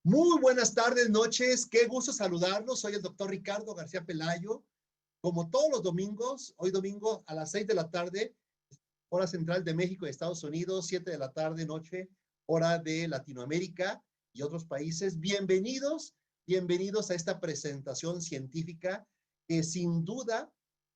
Muy buenas tardes, noches. Qué gusto saludarlos. Soy el doctor Ricardo García Pelayo. Como todos los domingos, hoy domingo a las 6 de la tarde, hora central de México y Estados Unidos, 7 de la tarde, noche, hora de Latinoamérica y otros países. Bienvenidos a esta presentación científica que sin duda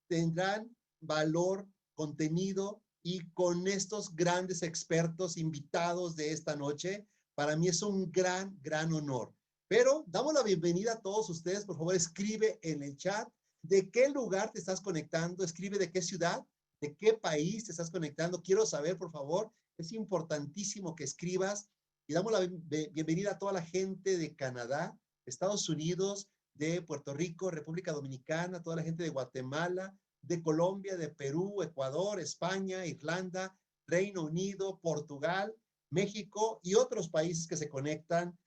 tendrán valor, contenido y con estos grandes expertos invitados de esta noche. Para mí es un gran honor. Pero damos la bienvenida a todos ustedes. Por favor, escribe en el chat de qué lugar te estás conectando. Escribe de qué ciudad, de qué país te estás conectando. Quiero saber, por favor. Es importantísimo que escribas. Y damos la bienvenida a toda la gente de Canadá, Estados Unidos, de Puerto Rico, República Dominicana, toda la gente de Guatemala, de Colombia, de Perú, Ecuador, España, Irlanda, Reino Unido, Portugal, México y otros países que se conectan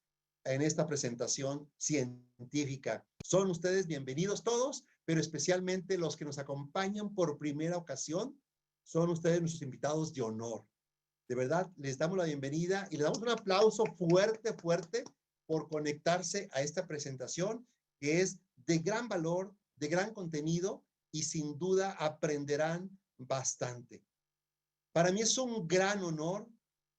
en esta presentación científica. Son ustedes bienvenidos todos, pero especialmente los que nos acompañan por primera ocasión, son ustedes nuestros invitados de honor. De verdad, les damos la bienvenida y les damos un aplauso fuerte por conectarse a esta presentación que es de gran valor, de gran contenido y sin duda aprenderán bastante. Para mí es un gran honor,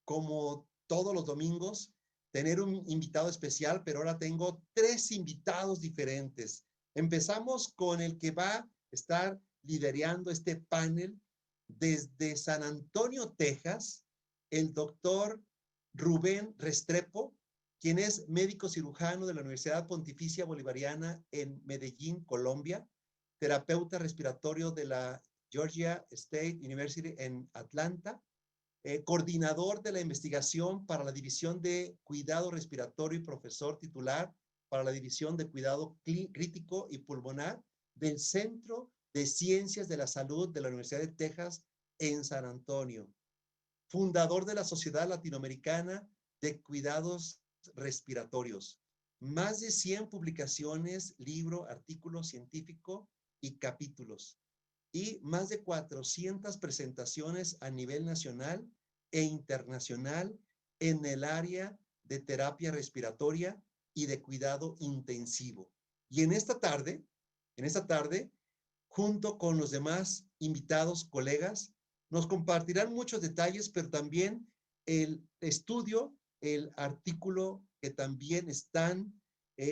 como todos los domingos, tener un invitado especial, pero ahora tengo 3 invitados diferentes. Empezamos con el que va a estar liderando este panel desde San Antonio, Texas, el doctor Rubén Restrepo, quien es médico cirujano de la Universidad Pontificia Bolivariana en Medellín, Colombia, terapeuta respiratorio de la Georgia State University en Atlanta, coordinador de la investigación para la División de Cuidado Respiratorio y profesor titular para la División de Cuidado Crítico y Pulmonar del Centro de Ciencias de la Salud de la Universidad de Texas en San Antonio, fundador de la Sociedad Latinoamericana de Cuidados Respiratorios, más de 100 publicaciones, libro, artículo científico y capítulos, y más de 400 presentaciones a nivel nacional e internacional en el área de terapia respiratoria y de cuidado intensivo. Y en esta tarde, junto con los demás invitados, colegas, nos compartirán muchos detalles, pero también el estudio, el artículo que también están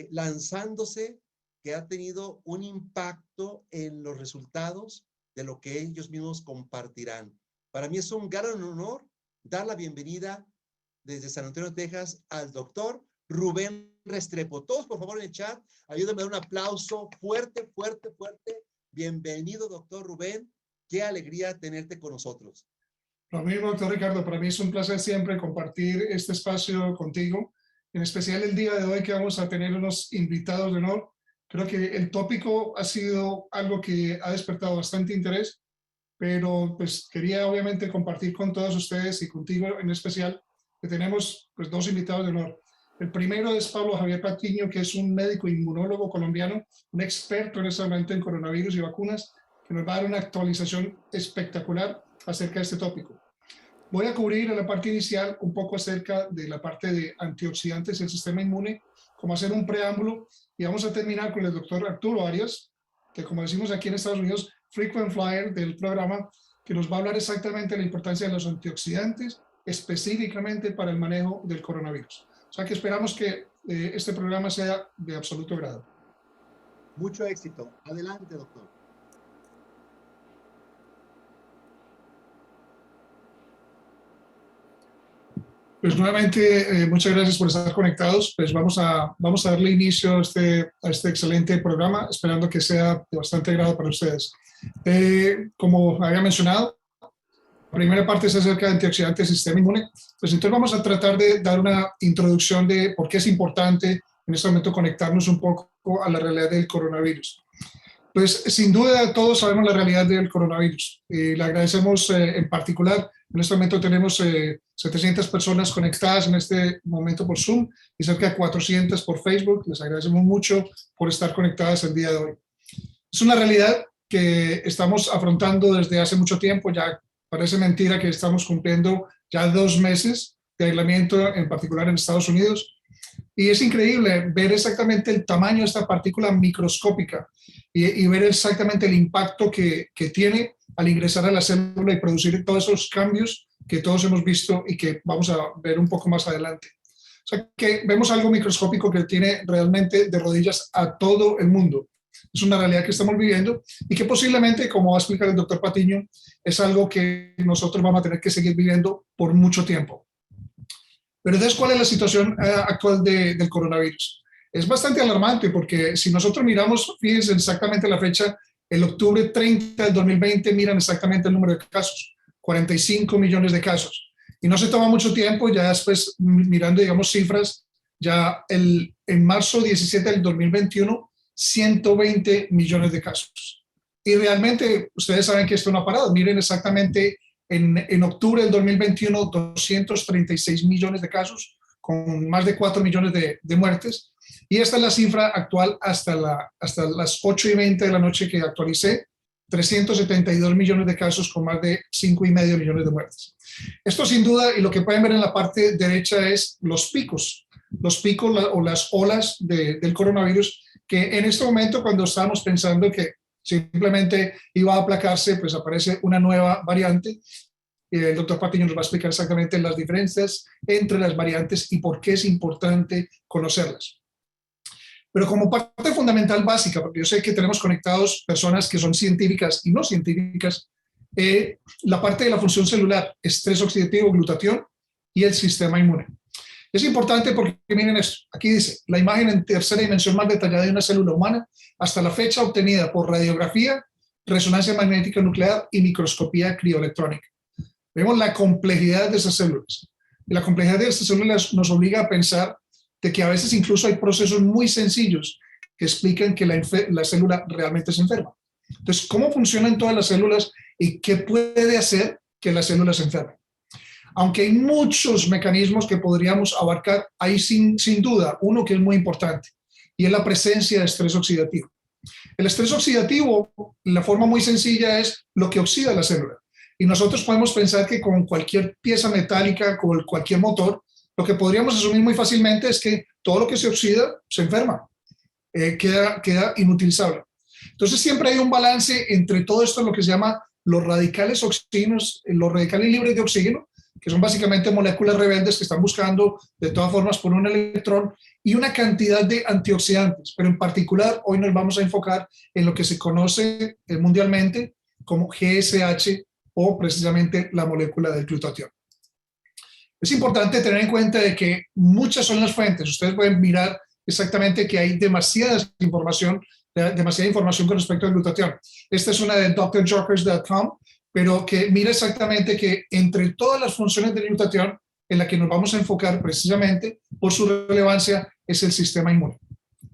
lanzándose, que ha tenido un impacto en los resultados de lo que ellos mismos compartirán. Para mí es un gran honor dar la bienvenida desde San Antonio, Texas, al doctor Rubén Restrepo. Todos, por favor, en el chat, ayúdenme a dar un aplauso fuerte. Bienvenido, doctor Rubén. Qué alegría tenerte con nosotros. Lo mismo, doctor Ricardo. Para mí es un placer siempre compartir este espacio contigo, en especial el día de hoy que vamos a tener unos invitados de honor. Creo que el tópico ha sido algo que ha despertado bastante interés, pero pues quería obviamente compartir con todos ustedes y contigo en especial que tenemos pues 2 invitados de honor. El primero es Pablo Javier Patiño, que es un médico inmunólogo colombiano, un experto en este momento en coronavirus y vacunas, que nos va a dar una actualización espectacular acerca de este tópico. Voy a cubrir en la parte inicial un poco acerca de la parte de antioxidantes y el sistema inmune, como hacer un preámbulo, y vamos a terminar con el doctor Arturo Arias, que como decimos aquí en Estados Unidos, frequent flyer del programa, que nos va a hablar exactamente de la importancia de los antioxidantes, específicamente para el manejo del coronavirus. O sea que esperamos que este programa sea de absoluto grado. Mucho éxito. Adelante, doctor. Pues nuevamente, muchas gracias por estar conectados. Pues vamos a darle inicio a este excelente programa, esperando que sea de bastante agrado para ustedes. Como había mencionado, la primera parte es acerca de antioxidantes y sistema inmune. Pues entonces vamos a tratar de dar una introducción de por qué es importante en este momento conectarnos un poco a la realidad del coronavirus. Pues sin duda todos sabemos la realidad del coronavirus. Le agradecemos en particular. En este momento tenemos 700 personas conectadas en este momento por Zoom y cerca de 400 por Facebook. Les agradecemos mucho por estar conectadas el día de hoy. Es una realidad que estamos afrontando desde hace mucho tiempo. Ya parece mentira que estamos cumpliendo ya 2 meses de aislamiento, en particular en Estados Unidos. Y es increíble ver exactamente el tamaño de esta partícula microscópica y ver exactamente el impacto que tiene al ingresar a la célula y producir todos esos cambios que todos hemos visto y que vamos a ver un poco más adelante. O sea, que vemos algo microscópico que tiene realmente de rodillas a todo el mundo. Es una realidad que estamos viviendo y que posiblemente, como va a explicar el doctor Patiño, es algo que nosotros vamos a tener que seguir viviendo por mucho tiempo. Pero entonces, ¿cuál es la situación actual del coronavirus? Es bastante alarmante porque si nosotros miramos, fíjense exactamente la fecha, el octubre 30 del 2020, miran exactamente el número de casos, 45 millones de casos. Y no se toma mucho tiempo, ya después mirando, digamos, cifras, ya en marzo 17 del 2021, 120 millones de casos. Y realmente, ustedes saben que esto no ha parado. Miren exactamente en octubre del 2021, 236 millones de casos, con más de 4 millones de muertes. Y esta es la cifra actual hasta las 8:20 de la noche que actualicé, 372 millones de casos con más de 5,5 millones de muertes. Esto sin duda, y lo que pueden ver en la parte derecha es los picos o las olas del coronavirus, que en este momento cuando estábamos pensando que simplemente iba a aplacarse, pues aparece una nueva variante. El doctor Patiño nos va a explicar exactamente las diferencias entre las variantes y por qué es importante conocerlas. Pero como parte fundamental básica, porque yo sé que tenemos conectados personas que son científicas y no científicas, la parte de la función celular, estrés oxidativo, glutatión y el sistema inmune. Es importante porque miren esto, aquí dice, la imagen en tercera dimensión más detallada de una célula humana hasta la fecha obtenida por radiografía, resonancia magnética nuclear y microscopía crioelectrónica. Vemos la complejidad de esas células. Y la complejidad de estas células nos obliga a pensar de que a veces incluso hay procesos muy sencillos que explican que la célula realmente se enferma. Entonces, ¿cómo funcionan todas las células y qué puede hacer que las células se enfermen? Aunque hay muchos mecanismos que podríamos abarcar, hay sin duda uno que es muy importante y es la presencia de estrés oxidativo. El estrés oxidativo, la forma muy sencilla es lo que oxida la célula. Y nosotros podemos pensar que con cualquier pieza metálica, con cualquier motor, lo que podríamos asumir muy fácilmente es que todo lo que se oxida se enferma, queda inutilizable. Entonces siempre hay un balance entre todo esto, lo que se llama los radicales oxigenos, los radicales libres de oxígeno, que son básicamente moléculas rebeldes que están buscando de todas formas por un electrón, y una cantidad de antioxidantes, pero en particular hoy nos vamos a enfocar en lo que se conoce mundialmente como GSH o precisamente la molécula del glutatión. Es importante tener en cuenta de que muchas son las fuentes. Ustedes pueden mirar exactamente que hay demasiada información con respecto al glutatión. Esta es una de drjokers.com, pero que mira exactamente que entre todas las funciones del glutatión, en la que nos vamos a enfocar precisamente por su relevancia, es el sistema inmune.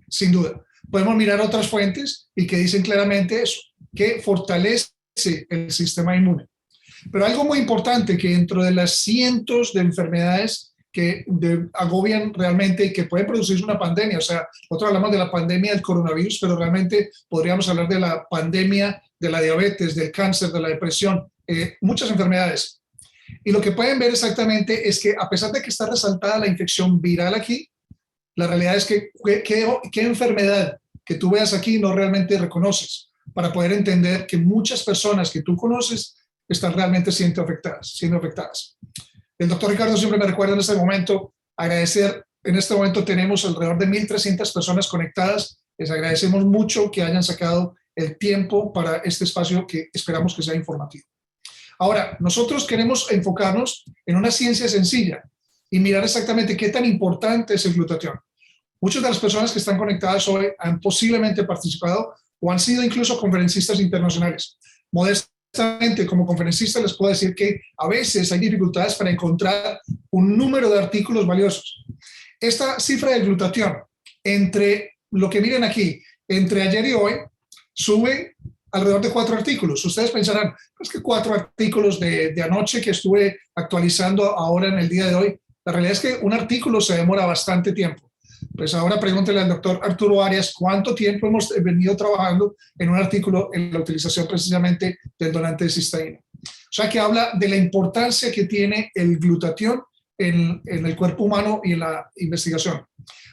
Sin duda. Podemos mirar otras fuentes y que dicen claramente eso, que fortalece el sistema inmune. Pero algo muy importante, que dentro de las cientos de enfermedades que agobian realmente y que pueden producir una pandemia, o sea, nosotros hablamos de la pandemia del coronavirus, pero realmente podríamos hablar de la pandemia de la diabetes, del cáncer, de la depresión, muchas enfermedades. Y lo que pueden ver exactamente es que a pesar de que está resaltada la infección viral aquí, la realidad es que qué enfermedad que tú veas aquí no realmente reconoces, para poder entender que muchas personas que tú conoces están realmente siendo afectadas. El doctor Ricardo siempre me recuerda en este momento agradecer. En este momento tenemos alrededor de 1,300 personas conectadas. Les agradecemos mucho que hayan sacado el tiempo para este espacio que esperamos que sea informativo. Ahora, nosotros queremos enfocarnos en una ciencia sencilla y mirar exactamente qué tan importante es el glutatión. Muchas de las personas que están conectadas hoy han posiblemente participado o han sido incluso conferencistas internacionales. Modestamente, como conferencista, les puedo decir que a veces hay dificultades para encontrar un número de artículos valiosos. Esta cifra de glutatión, entre lo que miren aquí, entre ayer y hoy, sube alrededor de 4 artículos. Ustedes pensarán, es que 4 artículos de anoche que estuve actualizando ahora en el día de hoy. La realidad es que un artículo se demora bastante tiempo. Pues ahora pregúntele al doctor Arturo Arias cuánto tiempo hemos venido trabajando en un artículo en la utilización precisamente del donante de cisteína. O sea, que habla de la importancia que tiene el glutatión en el cuerpo humano y en la investigación.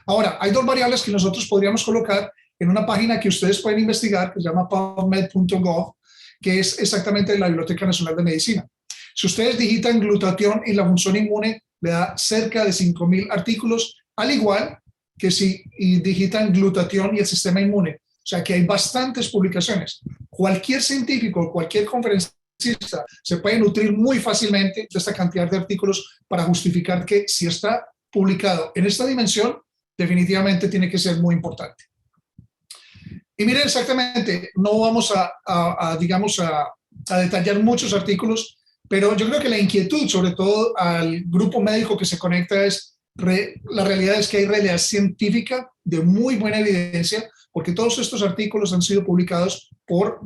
Ahora, hay dos variables que nosotros podríamos colocar en una página que ustedes pueden investigar, que se llama pubmed.gov, que es exactamente la Biblioteca Nacional de Medicina. Si ustedes digitan glutatión y la función inmune, le da cerca de 5.000 artículos, al igual que si digitan glutatión y el sistema inmune. O sea que hay bastantes publicaciones. Cualquier científico, cualquier conferencista se puede nutrir muy fácilmente de esta cantidad de artículos para justificar que si está publicado en esta dimensión, definitivamente tiene que ser muy importante. Y miren exactamente, no vamos a detallar muchos artículos, pero yo creo que la inquietud, sobre todo al grupo médico que se conecta, es la realidad es que hay realidad científica de muy buena evidencia, porque todos estos artículos han sido publicados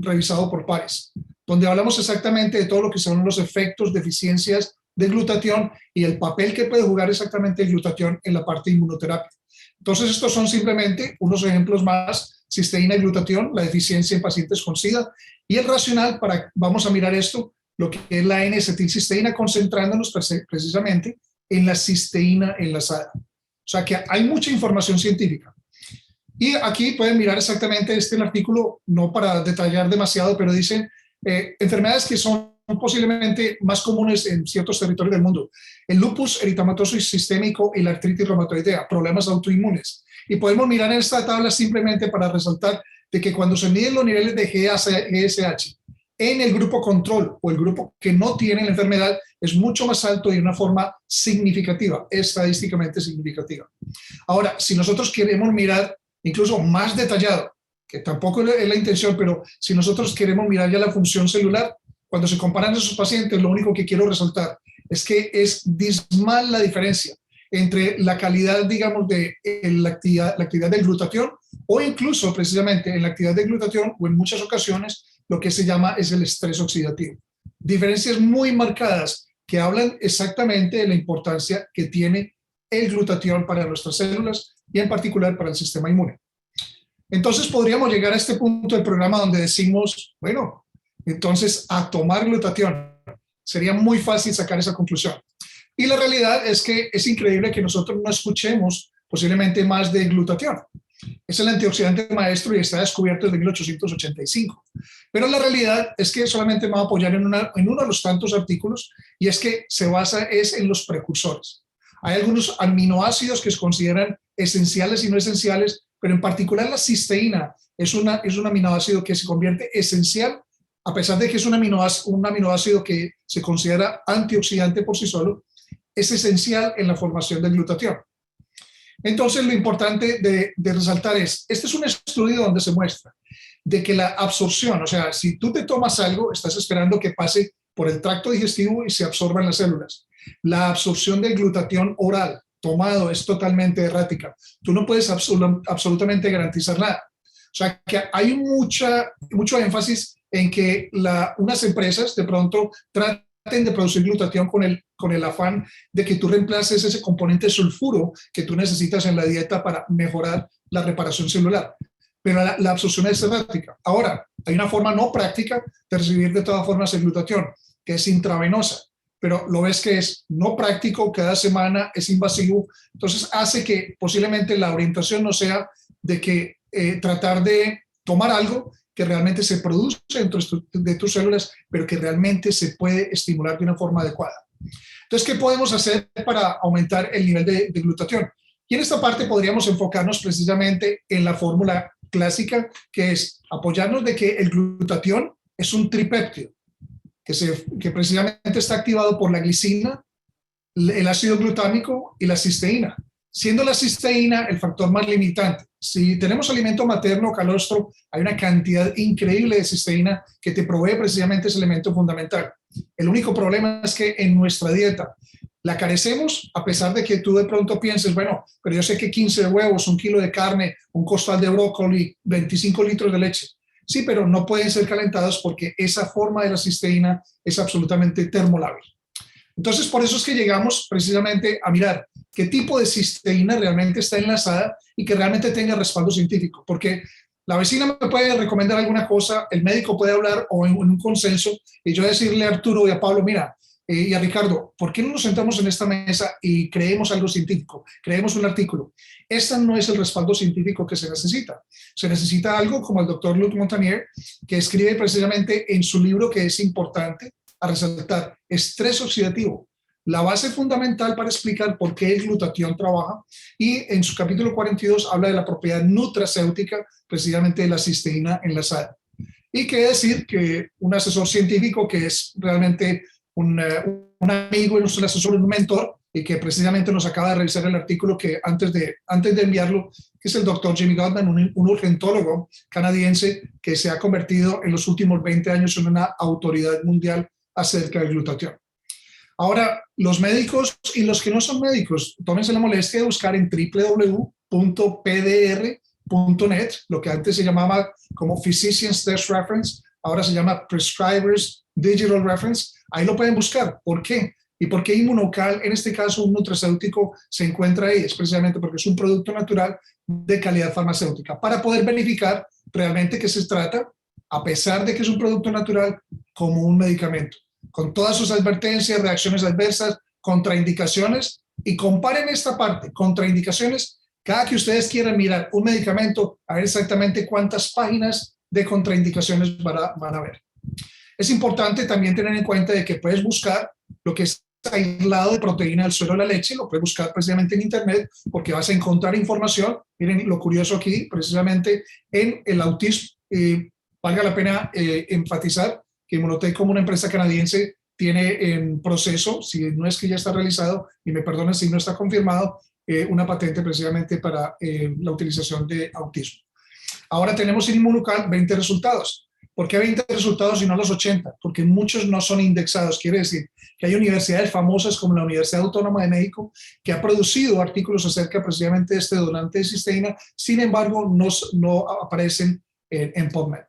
revisados por pares, donde hablamos exactamente de todo lo que son los efectos, deficiencias de glutatión y el papel que puede jugar exactamente el glutatión en la parte de inmunoterapia. Entonces, estos son simplemente unos ejemplos más: cisteína y glutatión, la deficiencia en pacientes con SIDA, y el racional vamos a mirar esto, lo que es la N-acetilcisteína, concentrándonos precisamente en la cisteína enlazada. O sea que hay mucha información científica. Y aquí pueden mirar exactamente el artículo, no para detallar demasiado, pero dicen enfermedades que son posiblemente más comunes en ciertos territorios del mundo: el lupus eritematoso sistémico y la artritis reumatoidea, problemas autoinmunes. Y podemos mirar en esta tabla simplemente para resaltar de que cuando se miden los niveles de GSH en el grupo control o el grupo que no tiene la enfermedad, es mucho más alto y de una forma significativa, estadísticamente significativa. Ahora, si nosotros queremos mirar incluso más detallado, que tampoco es la intención, pero si nosotros queremos mirar ya la función celular, cuando se comparan esos pacientes, lo único que quiero resaltar es que es dismal la diferencia entre la calidad, digamos, de la actividad del glutatión, o incluso precisamente en la actividad del glutatión, o en muchas ocasiones lo que se llama es el estrés oxidativo. Diferencias muy marcadas que hablan exactamente de la importancia que tiene el glutatión para nuestras células y en particular para el sistema inmune. Entonces podríamos llegar a este punto del programa donde decimos, bueno, entonces a tomar glutatión. Sería muy fácil sacar esa conclusión. Y la realidad es que es increíble que nosotros no escuchemos posiblemente más de glutatión. Es el antioxidante maestro y está descubierto desde 1885. Pero la realidad es que solamente me voy a apoyar en uno de los tantos artículos, y es que se basa en los precursores. Hay algunos aminoácidos que se consideran esenciales y no esenciales, pero en particular la cisteína es un aminoácido que se convierte esencial, a pesar de que es un aminoácido que se considera antioxidante por sí solo, es esencial en la formación del glutatión. Entonces, lo importante de resaltar este es un estudio donde se muestra de que la absorción, o sea, si tú te tomas algo, estás esperando que pase por el tracto digestivo y se absorba en las células. La absorción del glutatión oral tomado es totalmente errática. Tú no puedes absolutamente garantizar nada. O sea, que hay mucho énfasis en que unas empresas de pronto traten de producir glutatión con el afán de que tú reemplaces ese componente sulfuro que tú necesitas en la dieta para mejorar la reparación celular. Pero la absorción es errática. Ahora, hay una forma no práctica de recibir de todas formas el glutatión, que es intravenosa. Pero lo ves que es no práctico, cada semana es invasivo, entonces hace que posiblemente la orientación no sea de que tratar de tomar algo que realmente se produce dentro de tus células, pero que realmente se puede estimular de una forma adecuada. Entonces, ¿qué podemos hacer para aumentar el nivel de glutatión? Y en esta parte podríamos enfocarnos precisamente en la fórmula clásica, que es apoyarnos de que el glutatión es un tripéptido, que precisamente está activado por la glicina, el ácido glutámico y la cisteína, siendo la cisteína el factor más limitante. Si tenemos alimento materno o calostro, hay una cantidad increíble de cisteína que te provee precisamente ese elemento fundamental. El único problema es que en nuestra dieta la carecemos, a pesar de que tú de pronto pienses, bueno, pero yo sé que 15 huevos, 1 kilo de carne, un costal de brócoli, 25 litros de leche. Sí, pero no pueden ser calentados porque esa forma de la cisteína es absolutamente termolable. Entonces, por eso es que llegamos precisamente a mirar qué tipo de cisteína realmente está enlazada y que realmente tenga respaldo científico. Porque la vecina me puede recomendar alguna cosa, el médico puede hablar o en un consenso y yo decirle a Arturo y a Pablo, mira, y a Ricardo, ¿por qué no nos sentamos en esta mesa y creemos algo científico? Creemos un artículo. Este no es el respaldo científico que se necesita. Se necesita algo como el doctor Luc Montagnier, que escribe precisamente en su libro, que es importante a resaltar: estrés oxidativo, la base fundamental para explicar por qué el glutatión trabaja, y en su capítulo 42 habla de la propiedad nutracéutica precisamente de la cisteína en la sal. Y qué decir que un asesor científico que es realmente un amigo, un asesor, un mentor, y que precisamente nos acaba de revisar el artículo que antes de enviarlo, que es el doctor Jimmy Gottman, un urgentólogo canadiense que se ha convertido en los últimos 20 años en una autoridad mundial acerca del glutatión. Ahora, los médicos y los que no son médicos, tómense la molestia de buscar en www.pdr.net, lo que antes se llamaba como Physicians Test Reference, ahora se llama Prescribers Digital Reference. Ahí lo pueden buscar. ¿Por qué? ¿Y por qué Inmunocal, en este caso un nutracéutico, se encuentra ahí? Es precisamente porque es un producto natural de calidad farmacéutica, para poder verificar realmente que se trata, a pesar de que es un producto natural, como un medicamento, con todas sus advertencias, reacciones adversas, contraindicaciones. Y comparen esta parte, contraindicaciones, cada que ustedes quieran mirar un medicamento, a ver exactamente cuántas páginas de contraindicaciones van a ver. Es importante también tener en cuenta de que puedes buscar lo que es aislado de proteína del suero de la leche, lo puedes buscar precisamente en internet, porque vas a encontrar información. Miren lo curioso aquí, precisamente en el autismo. Valga la pena enfatizar que Immunotech, como una empresa canadiense, tiene en proceso, si no es que ya está realizado, y me perdonen si no está confirmado, una patente precisamente para la utilización de autismo. Ahora tenemos en Inmunocal 20 resultados. ¿Por qué 20 resultados y no los 80? Porque muchos no son indexados. Quiere decir que hay universidades famosas como la Universidad Autónoma de México que ha producido artículos acerca precisamente de este donante de cisteína, sin embargo no aparecen en PubMed.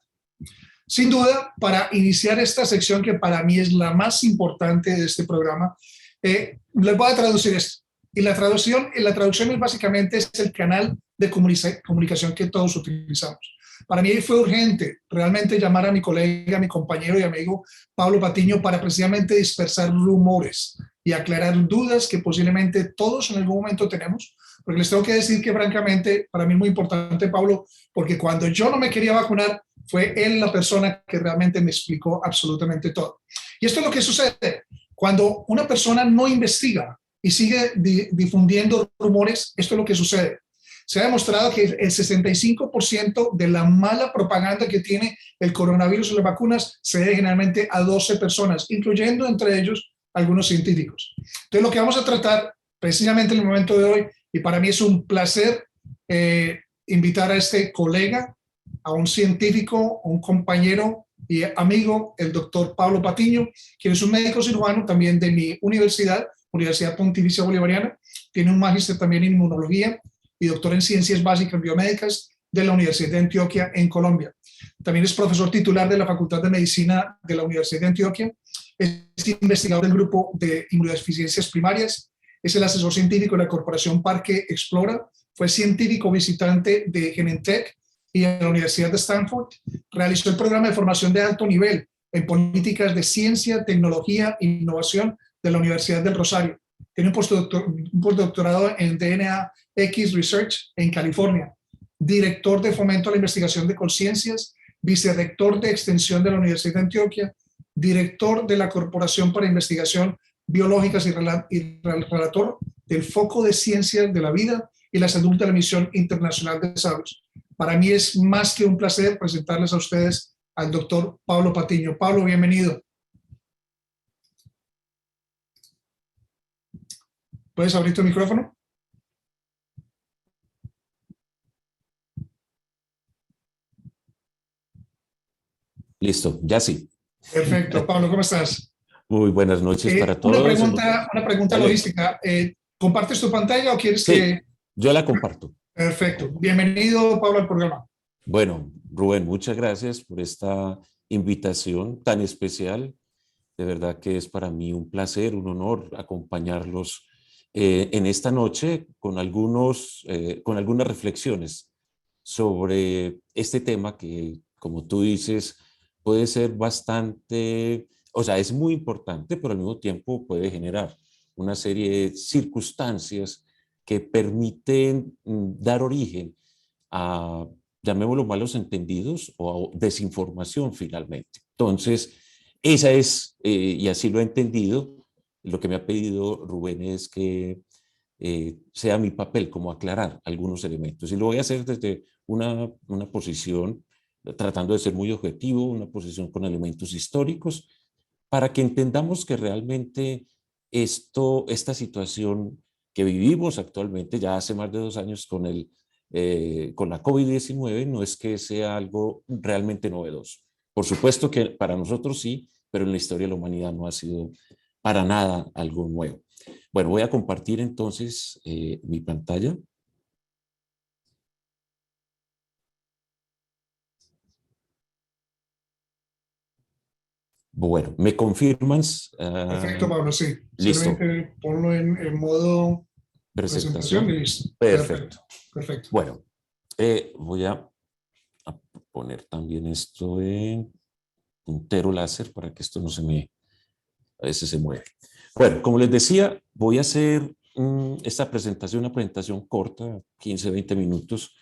Sin duda, para iniciar esta sección, que para mí es la más importante de este programa, les voy a traducir esto. Y la traducción es básicamente el canal de comunicación que todos utilizamos. Para mí fue urgente realmente llamar a mi colega, mi compañero y amigo Pablo Patiño, para precisamente dispersar rumores y aclarar dudas que posiblemente todos en algún momento tenemos. Porque les tengo que decir que francamente para mí es muy importante, Pablo, porque cuando yo no me quería vacunar, fue él la persona que realmente me explicó absolutamente todo. Y esto es lo que sucede cuando una persona no investiga y sigue difundiendo rumores. Esto es lo que sucede. Se ha demostrado que el 65% de la mala propaganda que tiene el coronavirus y las vacunas se debe generalmente a 12 personas, incluyendo entre ellos algunos científicos. Entonces, lo que vamos a tratar precisamente en el momento de hoy, y para mí es un placer invitar a este colega, a un científico, un compañero y amigo, el doctor Pablo Patiño, quien es un médico cirujano también de mi universidad, Universidad Pontificia Bolivariana. Tiene un magíster también en inmunología y doctor en ciencias básicas biomédicas de la Universidad de Antioquia en Colombia. También es profesor titular de la Facultad de Medicina de la Universidad de Antioquia. Es investigador del grupo de inmunodeficiencias primarias. Es el asesor científico de la Corporación Parque Explora. Fue científico visitante de Genentech y en la Universidad de Stanford. Realizó el programa de formación de alto nivel en políticas de ciencia, tecnología e innovación de la Universidad del Rosario. Tiene un postdoctorado en DNA X Research en California. Director de fomento a la investigación de conciencias, vicerrector de extensión de la Universidad de Antioquia, director de la Corporación para Investigación Biológicas y relator del Foco de Ciencias de la Vida y la Salud de la Misión Internacional de Salud. Para mí es más que un placer presentarles a ustedes al doctor Pablo Patiño. Pablo, bienvenido. ¿Puedes abrir tu micrófono? Listo, ya sí. Perfecto. Pablo, ¿cómo estás? Muy buenas noches para todos. Una pregunta logística. ¿Compartes tu pantalla o quieres que...? Yo la comparto. Perfecto. Bienvenido, Pablo, al programa. Bueno, Rubén, muchas gracias por esta invitación tan especial. De verdad que es para mí un placer, un honor acompañarlos en esta noche con algunas reflexiones sobre este tema que, como tú dices, puede ser bastante O sea, es muy importante, pero al mismo tiempo puede generar una serie de circunstancias que permiten dar origen a, llamémoslo, malos entendidos o a desinformación finalmente. Entonces, esa es, y así lo he entendido, lo que me ha pedido Rubén es que sea mi papel como aclarar algunos elementos. Y lo voy a hacer desde una posición, tratando de ser muy objetivo, una posición con elementos históricos, para que entendamos que realmente esta situación que vivimos actualmente, ya hace más de 2 años con la COVID-19, no es que sea algo realmente novedoso. Por supuesto que para nosotros sí, pero en la historia de la humanidad no ha sido para nada algo nuevo. Bueno, voy a compartir entonces mi pantalla. Bueno, ¿me confirmas? Perfecto, Pablo, sí. Listo. Simplemente ponlo en modo presentación y Presentación. listo. Perfecto. Perfecto, perfecto. Bueno, voy a poner también esto en puntero láser para que esto no se me, a veces se mueve. Bueno, como les decía, voy a hacer esta presentación, una presentación corta, 15, 20 minutos,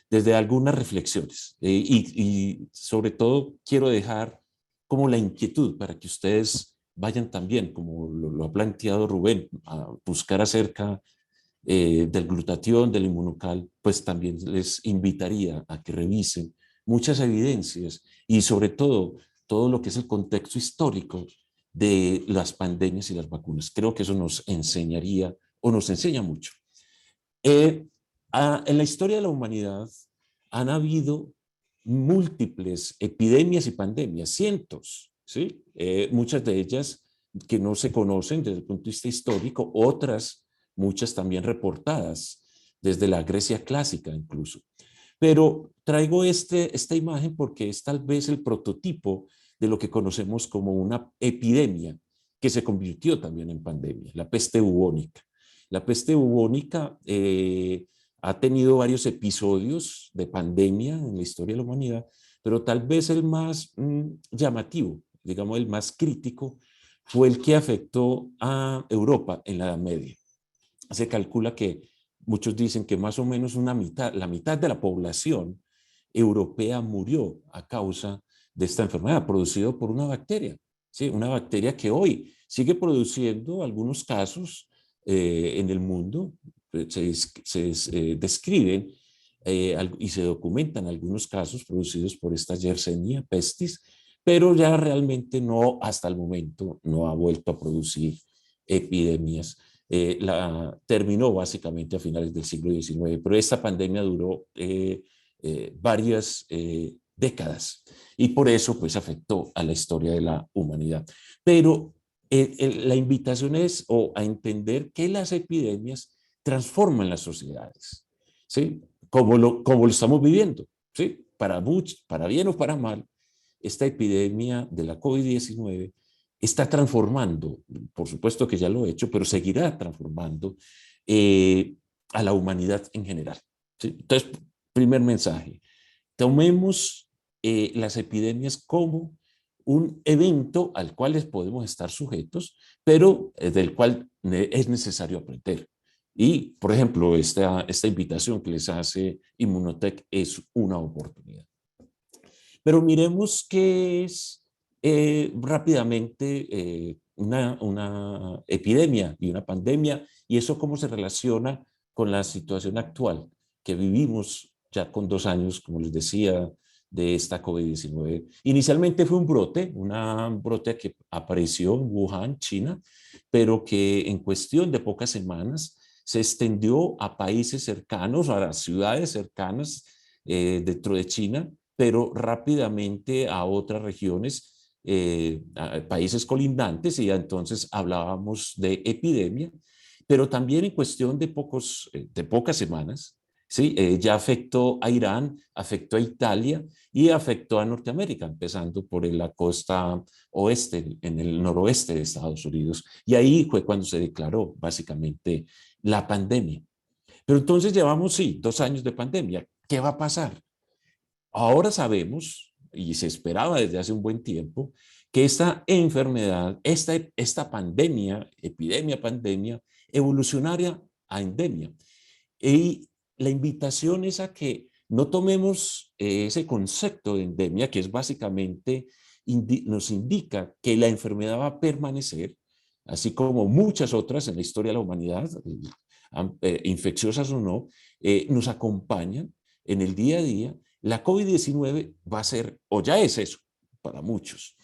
desde algunas reflexiones. Y sobre todo quiero dejar como la inquietud para que ustedes vayan también, como lo ha planteado Rubén, a buscar acerca del glutatión, del inmunocal, pues también les invitaría a que revisen muchas evidencias y sobre todo lo que es el contexto histórico de las pandemias y las vacunas. Creo que eso nos enseñaría o nos enseña mucho. Eh, en la historia de la humanidad han habido múltiples epidemias y pandemias, cientos, ¿sí? Muchas de ellas que no se conocen desde el punto de vista histórico, otras, muchas también reportadas desde la Grecia clásica incluso. Pero traigo esta imagen porque es tal vez el prototipo de lo que conocemos como una epidemia que se convirtió también en pandemia, la peste bubónica. La peste bubónica ha tenido varios episodios de pandemia en la historia de la humanidad, pero tal vez el más llamativo, digamos el más crítico, fue el que afectó a Europa en la Edad Media. Se calcula que muchos dicen que más o menos la mitad de la población europea murió a causa de esta enfermedad, producido por una bacteria, ¿sí? Una bacteria que hoy sigue produciendo algunos casos en el mundo, se describen y se documentan algunos casos producidos por esta Yersinia pestis, pero ya realmente no, hasta el momento, no ha vuelto a producir epidemias. Terminó básicamente a finales del siglo XIX, pero esta pandemia duró varias décadas y por eso pues afectó a la historia de la humanidad. Pero la invitación es a entender que las epidemias transforman las sociedades, ¿sí? Como lo estamos viviendo, ¿sí? Para bien o para mal, esta epidemia de la COVID-19 está transformando, por supuesto que ya lo ha hecho, pero seguirá transformando a la humanidad en general, ¿sí? Entonces, primer mensaje, tomemos las epidemias como un evento al cual les podemos estar sujetos, pero del cual es necesario aprender. Y, por ejemplo, esta invitación que les hace Inmunotech es una oportunidad. Pero miremos qué es rápidamente una epidemia y una pandemia y eso cómo se relaciona con la situación actual que vivimos ya con 2 años, como les decía, de esta COVID-19. Inicialmente fue un brote que apareció en Wuhan, China, pero que en cuestión de pocas semanas se extendió a países cercanos, a las ciudades cercanas dentro de China, pero rápidamente a otras regiones, a países colindantes, y ya entonces hablábamos de epidemia, pero también en cuestión de pocas semanas, ¿sí? Ya afectó a Irán, afectó a Italia y afectó a Norteamérica, empezando por la costa oeste, en el noroeste de Estados Unidos. Y ahí fue cuando se declaró básicamente la pandemia. Pero entonces llevamos, sí, 2 años de pandemia. ¿Qué va a pasar? Ahora sabemos, y se esperaba desde hace un buen tiempo, que esta enfermedad, esta pandemia, epidemia, pandemia, evolucionaria a endemia. Y la invitación es a que no tomemos ese concepto de endemia, que es básicamente, nos indica que la enfermedad va a permanecer, así como muchas otras en la historia de la humanidad, infecciosas o no, nos acompañan en el día a día. La COVID-19 va a ser, o ya es eso, para muchos.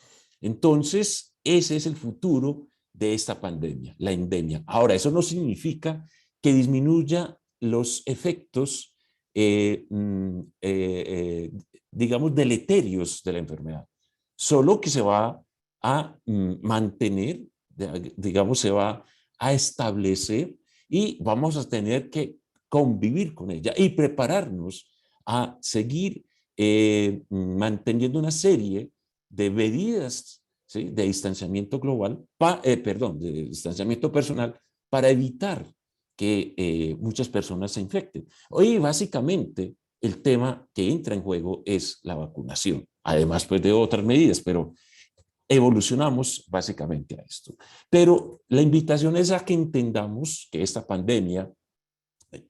Entonces, ese es el futuro de esta pandemia, la endemia. Ahora, eso no significa que disminuya los efectos, digamos, deleterios de la enfermedad, solo que se va a mantener, digamos, se va a establecer y vamos a tener que convivir con ella y prepararnos a seguir manteniendo una serie de medidas, ¿sí?, de distanciamiento global, de distanciamiento personal, para evitar que muchas personas se infecten. Hoy básicamente el tema que entra en juego es la vacunación, además pues de otras medidas, pero evolucionamos básicamente a esto. Pero la invitación es a que entendamos que esta pandemia,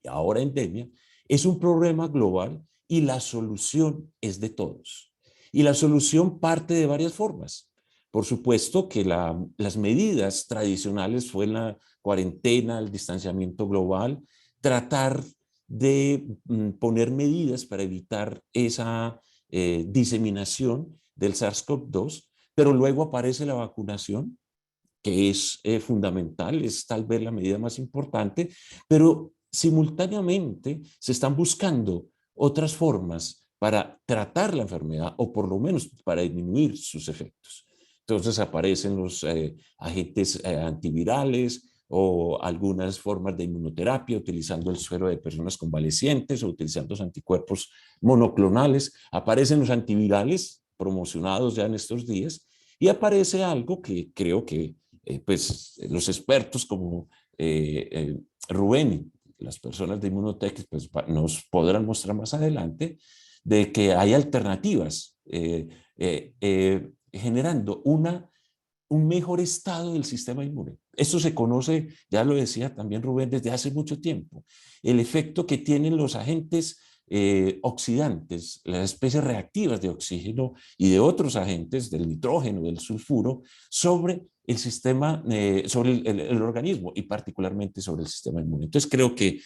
ahora endemia, es un problema global y la solución es de todos. Y la solución parte de varias formas. Por supuesto que las medidas tradicionales fue la cuarentena, el distanciamiento global, tratar de poner medidas para evitar esa diseminación del SARS-CoV-2, pero luego aparece la vacunación, que es fundamental, es tal vez la medida más importante, pero simultáneamente se están buscando otras formas para tratar la enfermedad o por lo menos para disminuir sus efectos. Entonces aparecen los agentes antivirales o algunas formas de inmunoterapia utilizando el suero de personas convalecientes o utilizando los anticuerpos monoclonales. Aparecen los antivirales promocionados ya en estos días y aparece algo que creo que pues los expertos como Rubén, las personas de Immunotech, pues, nos podrán mostrar más adelante de que hay alternativas generando un mejor estado del sistema inmune. Esto se conoce, ya lo decía también Rubén, desde hace mucho tiempo, el efecto que tienen los agentes oxidantes, las especies reactivas de oxígeno y de otros agentes, del nitrógeno, del sulfuro, sobre el sistema, sobre el organismo y particularmente sobre el sistema inmune. Entonces creo que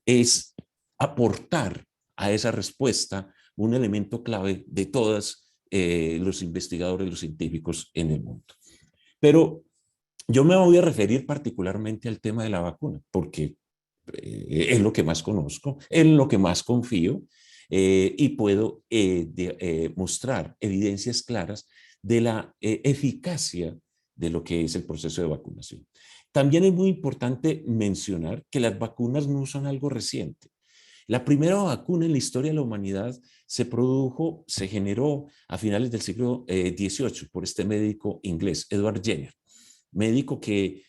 es aportar a esa respuesta un elemento clave de todos los investigadores, los científicos en el mundo. Pero yo me voy a referir particularmente al tema de la vacuna, porque es lo que más conozco, es lo que más confío y puedo mostrar evidencias claras de la eficacia de lo que es el proceso de vacunación. También es muy importante mencionar que las vacunas no son algo reciente. La primera vacuna en la historia de la humanidad se generó a finales del siglo XVIII por este médico inglés, Edward Jenner, médico que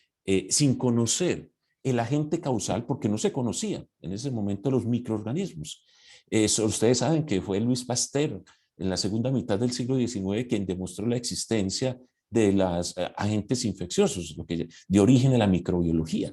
sin conocer el agente causal, porque no se conocían en ese momento los microorganismos. Ustedes saben que fue Louis Pasteur en la segunda mitad del siglo XIX quien demostró la existencia de los agentes infecciosos, lo que dio origen a la microbiología.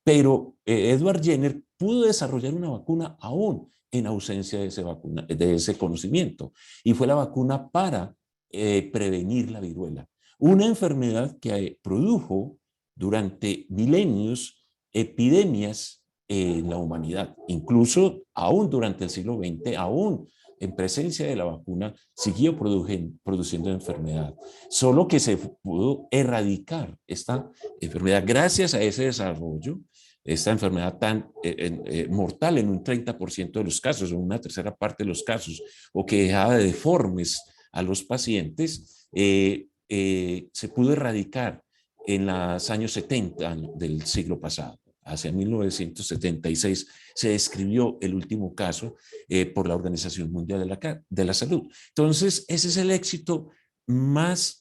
Pero Edward Jenner pudo desarrollar una vacuna aún en ausencia de ese conocimiento, y fue la vacuna para prevenir la viruela, una enfermedad que produjo durante milenios epidemias en la humanidad, incluso aún durante el siglo XX, aún en presencia de la vacuna, siguió produciendo enfermedad, solo que se pudo erradicar esta enfermedad gracias a ese desarrollo. Esta enfermedad tan mortal en un 30% de los casos, o una tercera parte de los casos, o que dejaba deformes a los pacientes, se pudo erradicar en los años 70 del siglo pasado. Hacia 1976 se describió el último caso por la Organización Mundial de la Salud. Entonces, ese es el éxito más,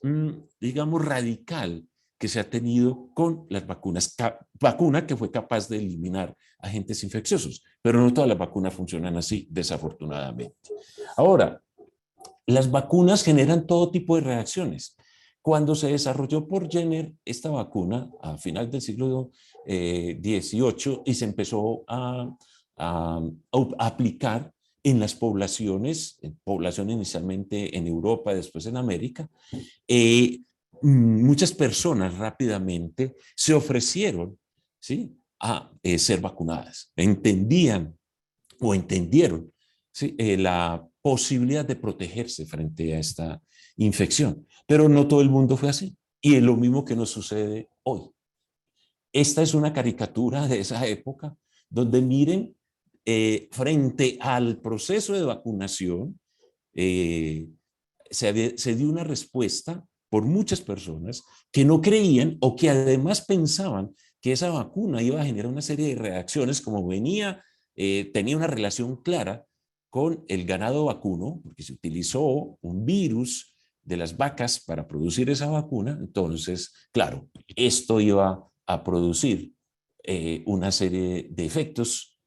digamos, radical que se ha tenido con las vacunas. Vacuna que fue capaz de eliminar agentes infecciosos, pero no todas las vacunas funcionan así, desafortunadamente. Ahora, las vacunas generan todo tipo de reacciones. Cuando se desarrolló por Jenner esta vacuna a final del siglo XVIII y se empezó a aplicar en las poblaciones, población inicialmente en Europa, después en América, muchas personas rápidamente se ofrecieron, ¿sí?, a ser vacunadas. Entendían o entendieron, ¿sí?, la posibilidad de protegerse frente a esta infección. Pero no todo el mundo fue así. Y es lo mismo que nos sucede hoy. Esta es una caricatura de esa época donde miren, frente al proceso de vacunación, se dio una respuesta por muchas personas que no creían o que además pensaban que esa vacuna iba a generar una serie de reacciones como tenía una relación clara con el ganado vacuno, porque se utilizó un virus de las vacas para producir esa vacuna. Entonces, claro, esto iba a producir una serie de efectos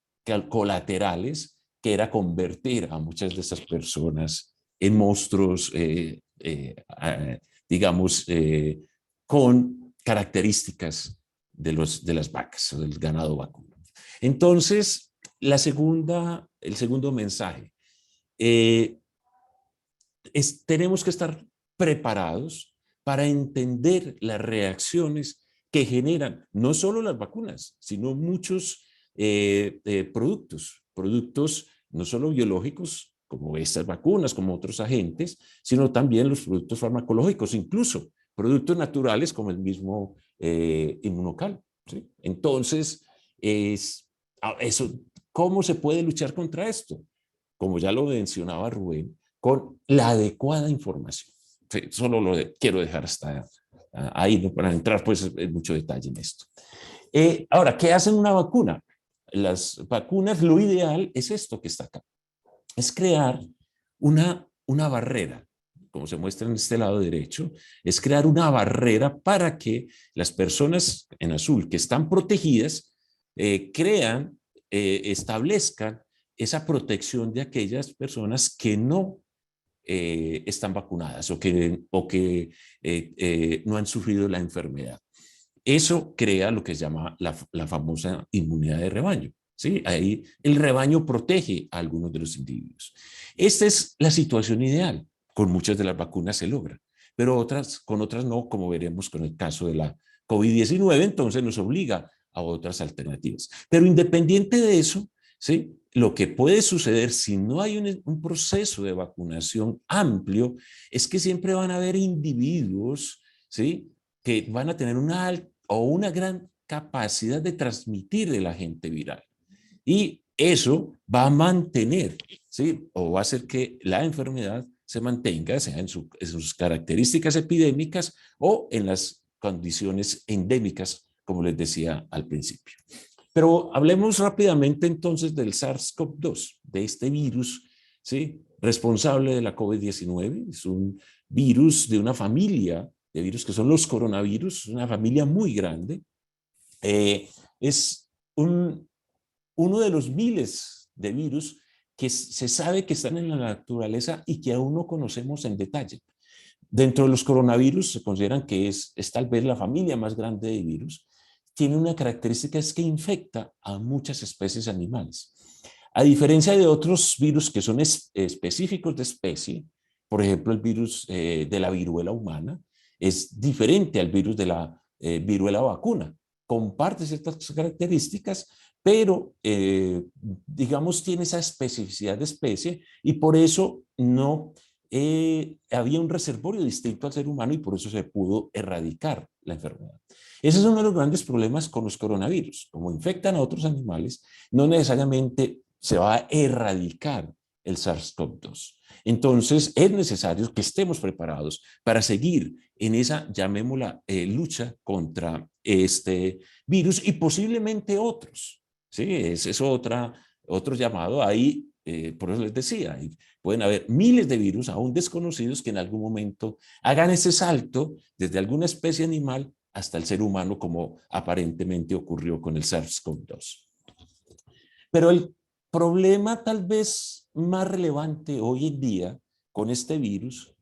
colaterales, que era convertir a muchas de esas personas en monstruos, digamos, con características de las vacas o del ganado vacuno. Entonces, el segundo mensaje, tenemos que estar preparados para entender las reacciones que generan no solo las vacunas, sino muchos productos no solo biológicos, como estas vacunas, como otros agentes, sino también los productos farmacológicos, incluso productos naturales como el mismo inmunocal, ¿sí? Entonces, ¿cómo se puede luchar contra esto? Como ya lo mencionaba Rubén, con la adecuada información. Sí, solo quiero dejar hasta ahí, ¿no?, para entrar pues en mucho detalle en esto. Ahora, ¿qué hacen una vacuna? Las vacunas, lo ideal es esto que está acá. Es crear una barrera, como se muestra en este lado derecho, es crear una barrera para que las personas en azul que están protegidas establezcan esa protección de aquellas personas que no están vacunadas o que no han sufrido la enfermedad. Eso crea lo que se llama la famosa inmunidad de rebaño, ¿sí? Ahí el rebaño protege a algunos de los individuos. Esta es la situación ideal. Con muchas de las vacunas se logra, pero con otras no, como veremos con el caso de la COVID-19, entonces nos obliga a otras alternativas. Pero independiente de eso, ¿sí?, lo que puede suceder si no hay un proceso de vacunación amplio es que siempre van a haber individuos, ¿sí?, que van a tener una gran capacidad de transmitir el agente viral. Y eso va a mantener, ¿sí?, o va a hacer que la enfermedad se mantenga, sea en sus características epidémicas o en las condiciones endémicas, como les decía al principio. Pero hablemos rápidamente entonces del SARS-CoV-2, de este virus, ¿sí?, responsable de la COVID-19. Es un virus de una familia de virus que son los coronavirus, una familia muy grande. Es uno de los miles de virus que se sabe que están en la naturaleza y que aún no conocemos en detalle. Dentro de los coronavirus se consideran que es tal vez la familia más grande de virus. Tiene una característica, es que infecta a muchas especies animales. A diferencia de otros virus que son específicos de especie, por ejemplo, el virus de la viruela humana, es diferente al virus de la viruela vacuna. Comparte ciertas características, pero digamos tiene esa especificidad de especie y por eso no había un reservorio distinto al ser humano y por eso se pudo erradicar la enfermedad. Ese es uno de los grandes problemas con los coronavirus. Como infectan a otros animales, no necesariamente se va a erradicar el SARS-CoV-2. Entonces, es necesario que estemos preparados para seguir en esa, llamémosla, lucha contra este virus y posiblemente otros. ¿Sí? Ese es otro llamado ahí, por eso les decía, pueden haber miles de virus aún desconocidos que en algún momento hagan ese salto desde alguna especie animal hasta el ser humano, como aparentemente ocurrió con el SARS-CoV-2. Pero el problema tal vez más relevante hoy en día con este virus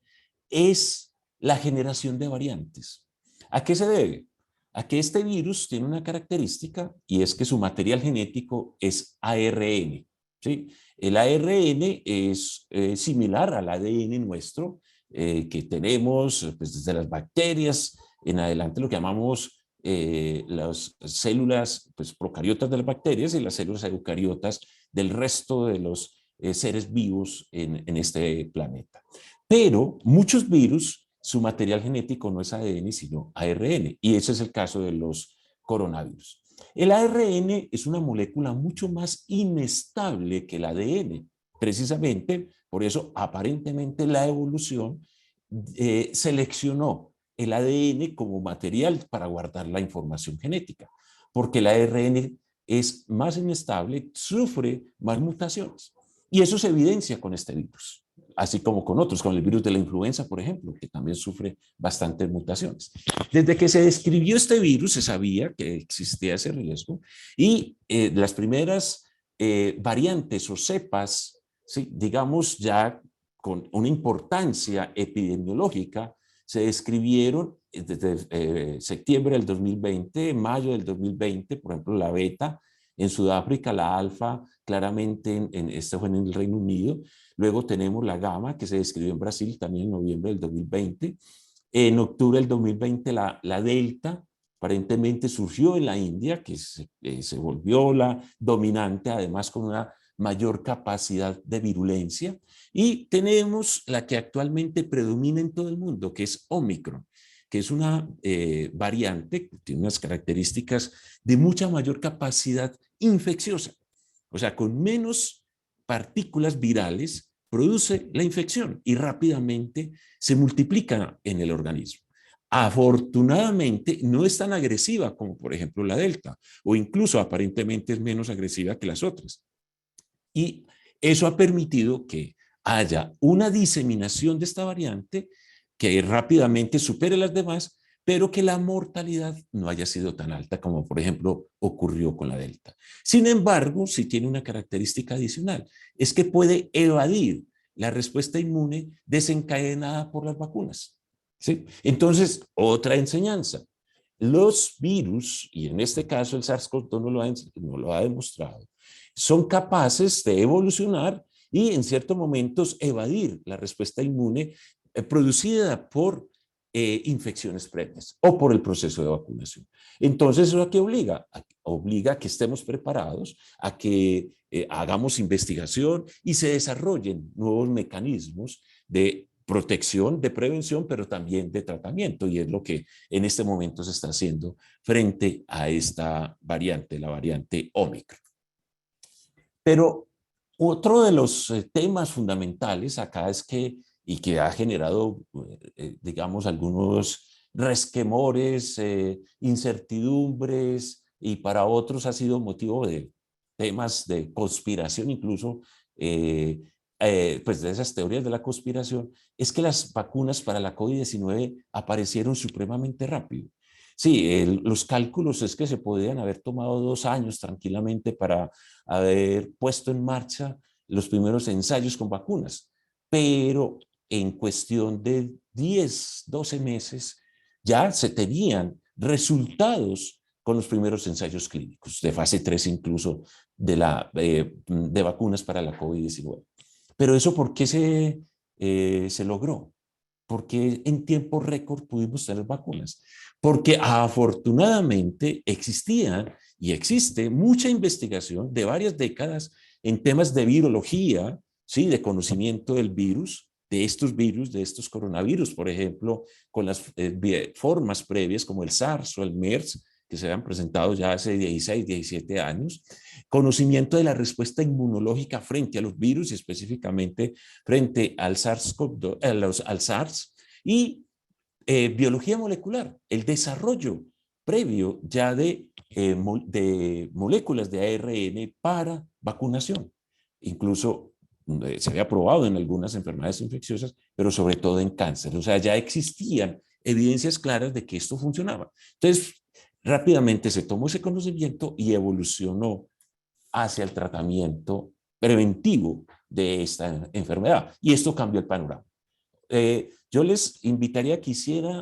es la generación de variantes. ¿A qué se debe? A que este virus tiene una característica y es que su material genético es ARN. ¿Sí? El ARN es similar al ADN nuestro que tenemos pues, desde las bacterias en adelante, lo que llamamos las células pues, procariotas de las bacterias y las células eucariotas del resto de los seres vivos en este planeta. Pero muchos virus, su material genético no es ADN, sino ARN, y ese es el caso de los coronavirus. El ARN es una molécula mucho más inestable que el ADN. Precisamente, por eso, aparentemente la evolución seleccionó el ADN como material para guardar la información genética, porque el ARN es más inestable, sufre más mutaciones. Y eso se evidencia con este virus, así como con otros, con el virus de la influenza, por ejemplo, que también sufre bastantes mutaciones. Desde que se describió este virus, se sabía que existía ese riesgo y las primeras variantes o cepas, ¿sí? Digamos ya con una importancia epidemiológica, se describieron desde septiembre del 2020, mayo del 2020, por ejemplo, la beta en Sudáfrica, la alfa claramente este fue en el Reino Unido. Luego tenemos la gamma que se describió en Brasil también en noviembre del 2020. En octubre del 2020 la delta aparentemente surgió en la India, que se volvió la dominante, además con una mayor capacidad de virulencia. Y tenemos la que actualmente predomina en todo el mundo, que es Omicron, que es una variante, tiene unas características de mucha mayor capacidad infecciosa. O sea, con menos partículas virales produce la infección y rápidamente se multiplica en el organismo. Afortunadamente no es tan agresiva como por ejemplo la delta, o incluso aparentemente es menos agresiva que las otras. Y eso ha permitido que haya una diseminación de esta variante que rápidamente supere las demás, pero que la mortalidad no haya sido tan alta como, por ejemplo, ocurrió con la delta. Sin embargo, sí tiene una característica adicional, es que puede evadir la respuesta inmune desencadenada por las vacunas. ¿Sí? Entonces, otra enseñanza. Los virus, y en este caso el SARS-CoV-2 no lo ha demostrado, son capaces de evolucionar y en ciertos momentos evadir la respuesta inmune producida por infecciones previas o por el proceso de vacunación. Entonces, ¿eso a qué obliga? Obliga a que estemos preparados, a que hagamos investigación y se desarrollen nuevos mecanismos de protección, de prevención, pero también de tratamiento, y es lo que en este momento se está haciendo frente a esta variante, la variante Omicron. Pero otro de los temas fundamentales acá es que, y que ha generado, digamos, algunos resquemores, incertidumbres, y para otros ha sido motivo de temas de conspiración, incluso, pues de esas teorías de la conspiración, es que las vacunas para la COVID-19 aparecieron supremamente rápido. Sí, los cálculos es que se podían haber tomado 2 años tranquilamente para haber puesto en marcha los primeros ensayos con vacunas, pero en cuestión de 10, 12 meses ya se tenían resultados con los primeros ensayos clínicos, de fase 3 incluso, de vacunas para la COVID-19. Pero eso, ¿por qué se logró? Porque en tiempo récord pudimos tener vacunas. Porque afortunadamente existía y existe mucha investigación de varias décadas en temas de virología, ¿sí? De conocimiento del virus, de estos coronavirus, por ejemplo, con las formas previas como el SARS o el MERS, que se habían presentado ya hace 16, 17 años, conocimiento de la respuesta inmunológica frente a los virus y específicamente frente al SARS-CoV-2, al SARS, y biología molecular, el desarrollo previo ya de moléculas de ARN para vacunación. Incluso se había probado en algunas enfermedades infecciosas, pero sobre todo en cáncer. O sea, ya existían evidencias claras de que esto funcionaba. Entonces, rápidamente se tomó ese conocimiento y evolucionó hacia el tratamiento preventivo de esta enfermedad. Y esto cambió el panorama. Yo les invitaría a que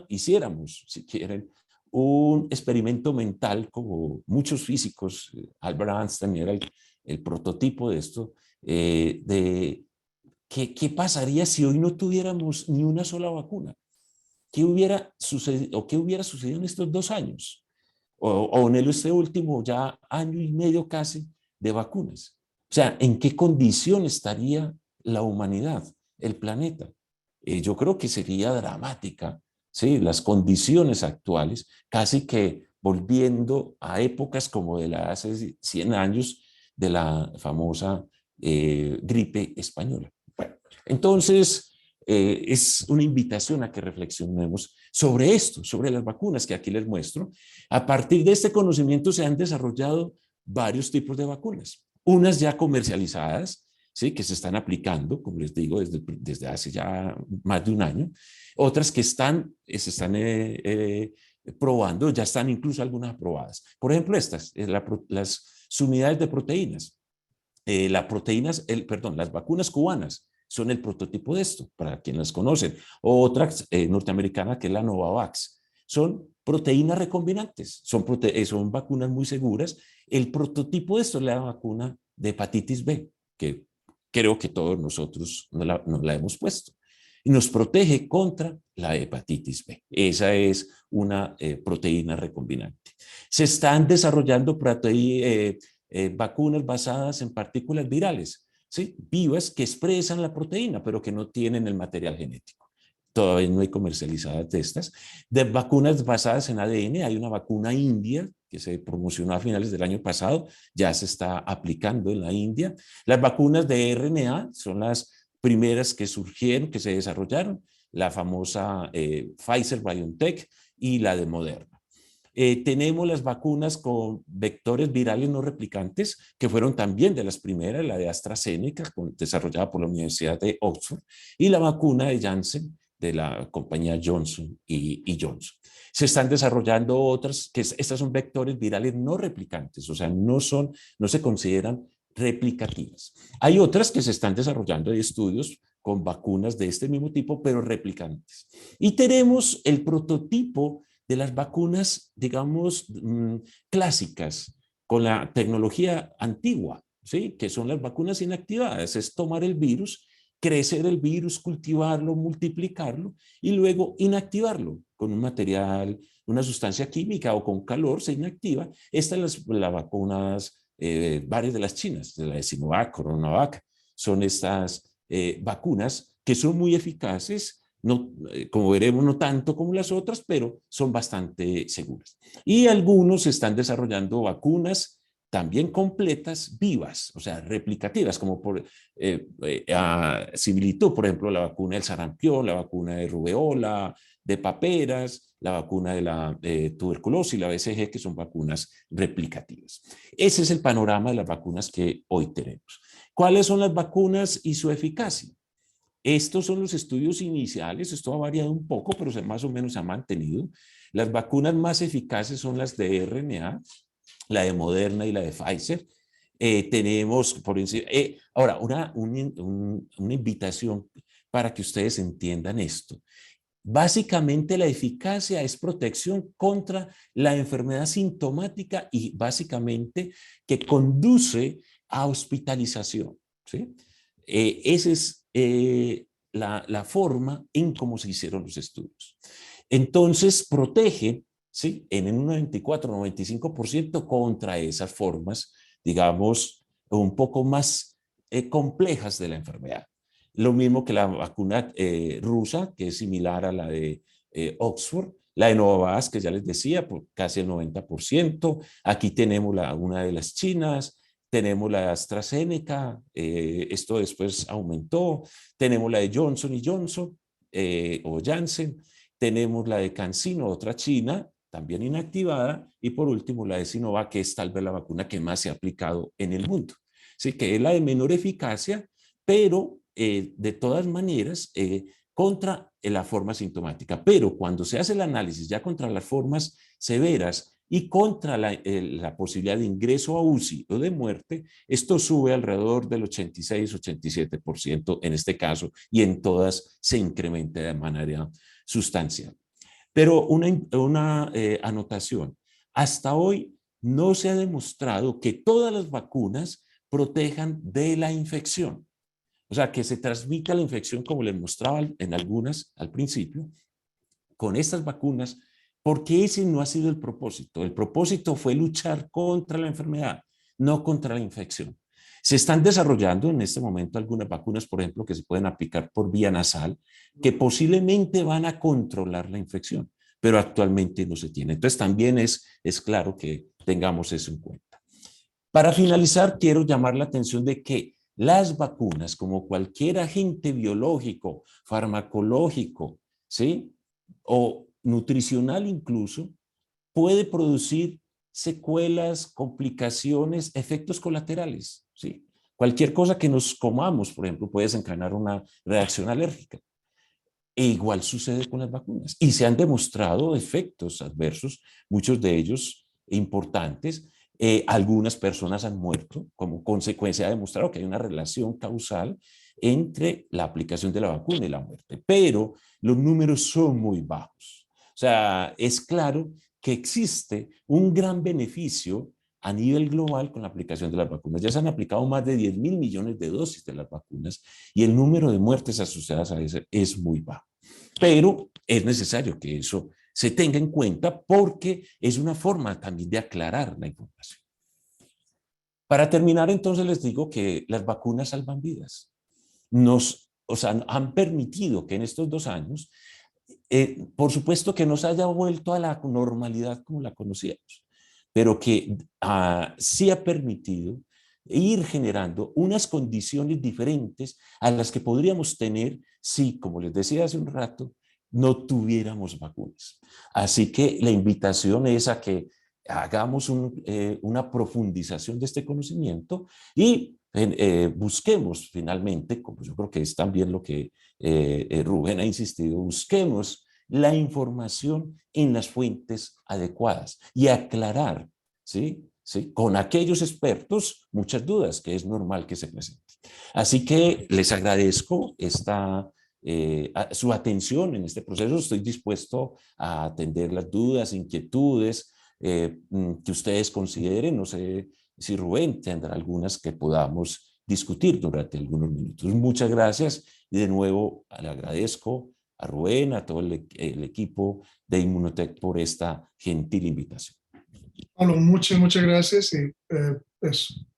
hiciéramos, si quieren, un experimento mental, como muchos físicos, Albert Einstein era el prototipo de esto, de qué pasaría si hoy no tuviéramos ni una sola vacuna. ¿Qué hubiera sucedido, o qué hubiera sucedido en estos 2 años? O en este último ya año y medio casi de vacunas. O sea, ¿en qué condición estaría la humanidad, el planeta? Yo creo que sería dramática, ¿sí? Las condiciones actuales, casi que volviendo a épocas como de la hace 100 años de la famosa gripe española. Bueno, entonces, es una invitación a que reflexionemos sobre esto, sobre las vacunas que aquí les muestro. A partir de este conocimiento se han desarrollado varios tipos de vacunas, unas ya comercializadas, ¿sí? Que se están aplicando, como les digo, desde hace ya más de un año, otras que se están probando, ya están incluso algunas aprobadas. Por ejemplo, estas, las unidades de proteínas. Las vacunas cubanas son el prototipo de esto, para quienes las conocen. O otra norteamericana, que es la Novavax. Son proteínas recombinantes, son vacunas muy seguras. El prototipo de esto es la vacuna de hepatitis B, que creo que todos nosotros nos la hemos puesto. Y nos protege contra la hepatitis B. Esa es una proteína recombinante. Se están desarrollando vacunas basadas en partículas virales, ¿sí? Vivas que expresan la proteína, pero que no tienen el material genético. Todavía no hay comercializadas de estas. De vacunas basadas en ADN, hay una vacuna india que se promocionó a finales del año pasado, ya se está aplicando en la India. Las vacunas de RNA son las primeras que surgieron, que se desarrollaron, la famosa Pfizer-BioNTech y la de Moderna. Tenemos las vacunas con vectores virales no replicantes, que fueron también de las primeras, la de AstraZeneca, desarrollada por la Universidad de Oxford, y la vacuna de Janssen, de la compañía Johnson y Johnson. Se están desarrollando otras, estas son vectores virales no replicantes, o sea, no se consideran replicativas. Hay otras que se están desarrollando de estudios con vacunas de este mismo tipo, pero replicantes. Y tenemos el prototipo de las vacunas, digamos, clásicas, con la tecnología antigua, ¿sí? Que son las vacunas inactivadas. Es tomar el virus, crecer el virus, cultivarlo, multiplicarlo y luego inactivarlo con un material, una sustancia química o con calor se inactiva. Estas son las vacunas, varias de las chinas, de la de Sinovac, Coronavac, son estas vacunas que son muy eficaces. No, como veremos, no tanto como las otras, pero son bastante seguras. Y algunos están desarrollando vacunas también completas, vivas, o sea, replicativas, como por similitud, por ejemplo, la vacuna del sarampión, la vacuna de rubeola, de paperas, la vacuna de la tuberculosis, la BCG, que son vacunas replicativas. Ese es el panorama de las vacunas que hoy tenemos. ¿Cuáles son las vacunas y su eficacia? Estos son los estudios iniciales, esto ha variado un poco, pero más o menos se ha mantenido. Las vacunas más eficaces son las de RNA, la de Moderna y la de Pfizer. Tenemos, por encima, ahora, una invitación para que ustedes entiendan esto. Básicamente la eficacia es protección contra la enfermedad sintomática y básicamente que conduce a hospitalización, ¿sí? Esa es la forma en cómo se hicieron los estudios. Entonces, protege, ¿sí? En un 94-95% contra esas formas, digamos, un poco más complejas de la enfermedad. Lo mismo que la vacuna rusa, que es similar a la de Oxford, la de Novavax, que ya les decía, por casi el 90%. Aquí tenemos una de las chinas, tenemos la de AstraZeneca, esto después aumentó, tenemos la de Johnson Johnson o Janssen, tenemos la de CanSino, otra china, también inactivada, y por último la de Sinovac, que es tal vez la vacuna que más se ha aplicado en el mundo. Así que es la de menor eficacia, pero de todas maneras contra la forma sintomática. Pero cuando se hace el análisis ya contra las formas severas y contra la posibilidad de ingreso a UCI o de muerte, esto sube alrededor del 86-87% en este caso, y en todas se incrementa de manera sustancial. Pero una anotación, hasta hoy no se ha demostrado que todas las vacunas protejan de la infección. O sea, que se transmita la infección, como les mostraba en algunas al principio, con estas vacunas, porque ese no ha sido el propósito. El propósito fue luchar contra la enfermedad, no contra la infección. Se están desarrollando en este momento algunas vacunas, por ejemplo, que se pueden aplicar por vía nasal, que posiblemente van a controlar la infección, pero actualmente no se tiene. Entonces también es claro que tengamos eso en cuenta. Para finalizar, quiero llamar la atención de que las vacunas, como cualquier agente biológico, farmacológico, ¿sí?, o nutricional incluso, puede producir secuelas, complicaciones, efectos colaterales, ¿sí? Cualquier cosa que nos comamos, por ejemplo, puede desencadenar una reacción alérgica. E igual sucede con las vacunas. Y se han demostrado efectos adversos, muchos de ellos importantes. Algunas personas han muerto como consecuencia, ha demostrado que hay una relación causal entre la aplicación de la vacuna y la muerte. Pero los números son muy bajos. O sea, es claro que existe un gran beneficio a nivel global con la aplicación de las vacunas. Ya se han aplicado más de 10.000 millones de dosis de las vacunas y el número de muertes asociadas a eso es muy bajo. Pero es necesario que eso se tenga en cuenta porque es una forma también de aclarar la información. Para terminar, entonces les digo que las vacunas salvan vidas. Han permitido que en estos 2 años, por supuesto que nos haya vuelto a la normalidad como la conocíamos, pero que sí ha permitido ir generando unas condiciones diferentes a las que podríamos tener si, como les decía hace un rato, no tuviéramos vacunas. Así que la invitación es a que hagamos una profundización de este conocimiento y busquemos finalmente, como yo creo que es también lo que Rubén ha insistido, busquemos la información en las fuentes adecuadas y aclarar, ¿sí? ¿Sí? Con aquellos expertos muchas dudas que es normal que se presenten. Así que les agradezco su atención en este proceso. Estoy dispuesto a atender las dudas, inquietudes que ustedes consideren. No sé si Rubén tendrá algunas que podamos discutir durante algunos minutos. Muchas gracias y de nuevo le agradezco a Rubén, a todo el equipo de Inmunotech por esta gentil invitación. Pablo, muchas gracias. Y,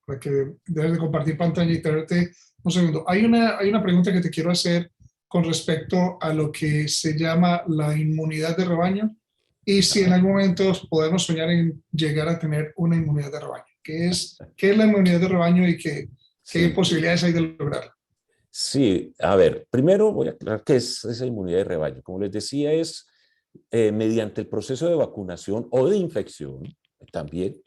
para que dejes de compartir pantalla y tenerte un segundo. Hay una pregunta que te quiero hacer con respecto a lo que se llama la inmunidad de rebaño y si en algún momento podemos soñar en llegar a tener una inmunidad de rebaño. ¿Qué es la inmunidad de rebaño y qué posibilidades hay de lograrla? Sí, a ver, primero voy a aclarar qué es esa inmunidad de rebaño. Como les decía, es mediante el proceso de vacunación o de infección, también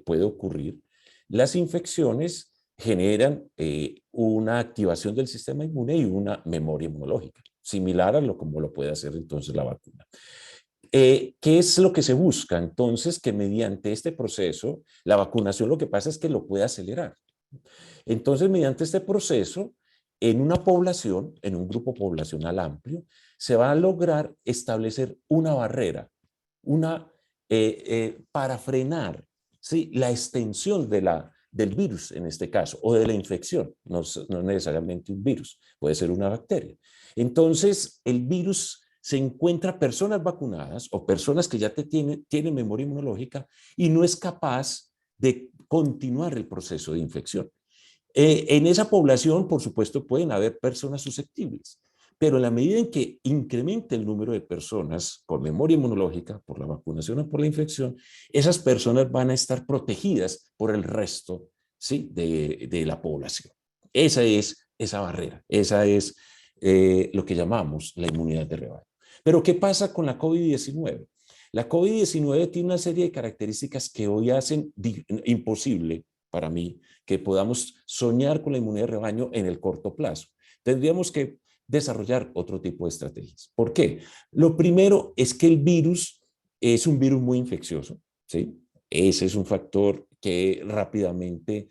puede ocurrir. Las infecciones generan una activación del sistema inmune y una memoria inmunológica, similar a como lo puede hacer entonces la vacuna. ¿Qué es lo que se busca? Entonces, que mediante este proceso, la vacunación lo que pasa es que lo puede acelerar. Entonces, mediante este proceso, en una población, en un grupo poblacional amplio, se va a lograr establecer una barrera, para frenar, ¿sí?, la extensión del virus en este caso, o de la infección, no necesariamente un virus, puede ser una bacteria. Entonces, el virus se encuentra personas vacunadas o personas que ya tienen memoria inmunológica y no es capaz de continuar el proceso de infección. En esa población, por supuesto, pueden haber personas susceptibles, pero en la medida en que incremente el número de personas con memoria inmunológica por la vacunación o por la infección, esas personas van a estar protegidas por el resto, ¿sí?, de la población. Esa es esa barrera, esa es lo que llamamos la inmunidad de rebaño. Pero ¿qué pasa con la COVID-19? La COVID-19 tiene una serie de características que hoy hacen imposible para mí que podamos soñar con la inmunidad de rebaño en el corto plazo. Tendríamos que desarrollar otro tipo de estrategias. ¿Por qué? Lo primero es que el virus es un virus muy infeccioso, ¿sí? Ese es un factor que rápidamente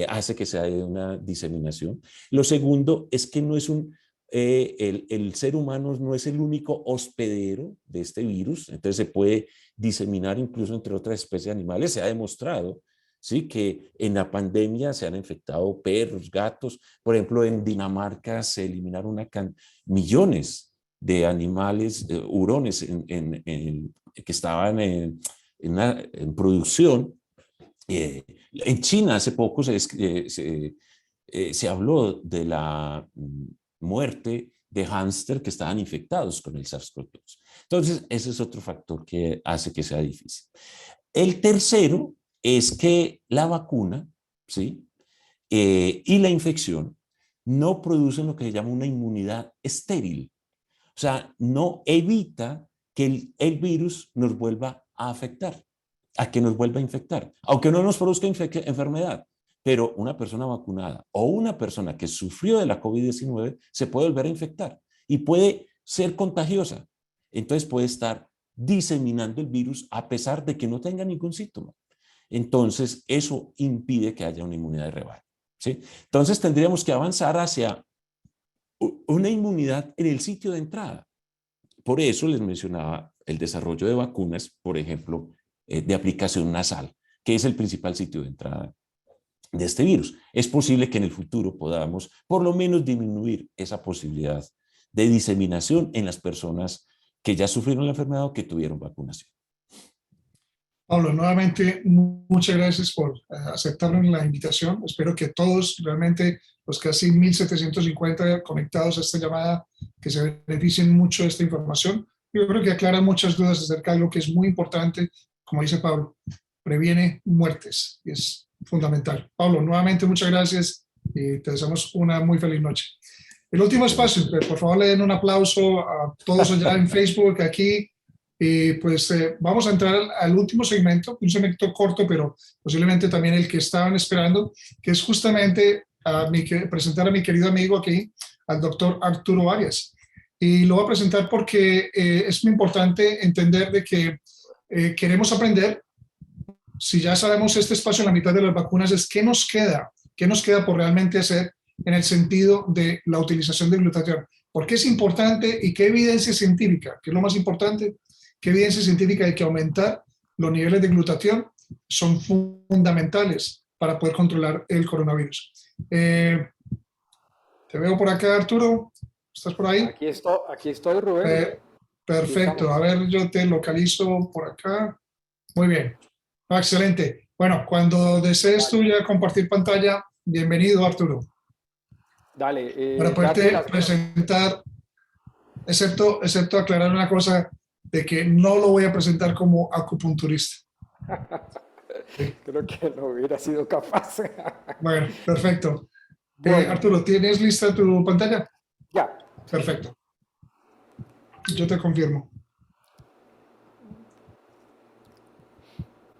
hace que se dé una diseminación. Lo segundo es que no es el ser humano no es el único hospedero de este virus, entonces se puede diseminar incluso entre otras especies de animales. Se ha demostrado, ¿sí?, que en la pandemia se han infectado perros, gatos. Por ejemplo, en Dinamarca se eliminaron millones de animales, hurones que estaban en producción. En China hace poco se habló de la muerte de hámster que estaban infectados con el SARS-CoV-2. Entonces, ese es otro factor que hace que sea difícil. El tercero es que la vacuna, ¿sí?, y la infección no producen lo que se llama una inmunidad estéril. O sea, no evita que el virus nos vuelva a afectar, a que nos vuelva a infectar, aunque no nos produzca enfermedad. Pero una persona vacunada o una persona que sufrió de la COVID-19 se puede volver a infectar y puede ser contagiosa. Entonces puede estar diseminando el virus a pesar de que no tenga ningún síntoma. Entonces eso impide que haya una inmunidad de rebaño, ¿sí? Entonces tendríamos que avanzar hacia una inmunidad en el sitio de entrada. Por eso les mencionaba el desarrollo de vacunas, por ejemplo, de aplicación nasal, que es el principal sitio de entrada de este virus. Es posible que en el futuro podamos por lo menos disminuir esa posibilidad de diseminación en las personas que ya sufrieron la enfermedad o que tuvieron vacunación. Pablo, nuevamente, muchas gracias por aceptar la invitación. Espero que todos, realmente los casi 1.750 conectados a esta llamada, que se beneficien mucho de esta información. Yo creo que aclara muchas dudas acerca de lo que es muy importante, como dice Pablo, previene muertes, y es fundamental. Pablo, nuevamente muchas gracias y te deseamos una muy feliz noche. El último espacio, por favor le den un aplauso a todos allá en Facebook, aquí. Pues vamos a entrar al último segmento, un segmento corto, pero posiblemente también el que estaban esperando, que es justamente presentar a mi querido amigo aquí, al doctor Arturo Arias. Y lo voy a presentar porque es muy importante entender de que queremos aprender. Si ya sabemos este espacio en la mitad de las vacunas, es qué nos queda por realmente hacer en el sentido de la utilización de glutatión. ¿Por qué es importante y qué evidencia científica, que es lo más importante? ¿Qué evidencia científica hay que aumentar los niveles de glutatión? Son fundamentales para poder controlar el coronavirus. Te veo por acá, Arturo. ¿Estás por ahí? Aquí estoy, Rubén. Perfecto. A ver, yo te localizo por acá. Muy bien. Excelente. Bueno, cuando desees tú ya compartir pantalla, bienvenido, Arturo. Dale. Para poderte presentar, excepto aclarar una cosa, de que no lo voy a presentar como acupunturista. Creo que no hubiera sido capaz. Bueno, perfecto. Bueno. Arturo, ¿tienes lista tu pantalla? Ya. Perfecto. Yo te confirmo.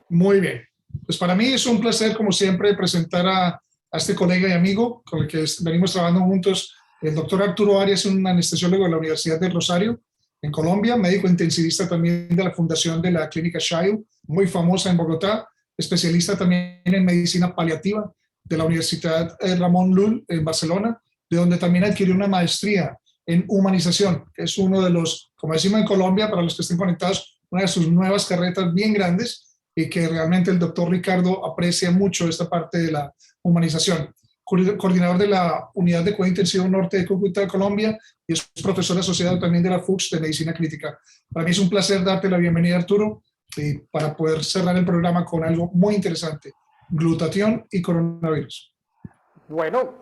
Muy bien. Pues para mí es un placer, como siempre, presentar a este colega y amigo con el que venimos trabajando juntos. El doctor Arturo Arias es un anestesiólogo de la Universidad del Rosario, en Colombia, médico intensivista también de la Fundación de la Clínica Shayu, muy famosa en Bogotá, especialista también en medicina paliativa de la Universidad Ramón Llull en Barcelona, de donde también adquirió una maestría en humanización, que es uno de los, como decimos en Colombia, para los que estén conectados, una de sus nuevas carreras bien grandes y que realmente el doctor Ricardo aprecia mucho esta parte de la humanización. Coordinador de la Unidad de Cuidado Intensivo Norte de Cúcuta, Colombia, y es profesor asociado también de la FUCS de Medicina Crítica. Para mí es un placer darte la bienvenida, Arturo, y para poder cerrar el programa con algo muy interesante, glutatión y coronavirus. Bueno,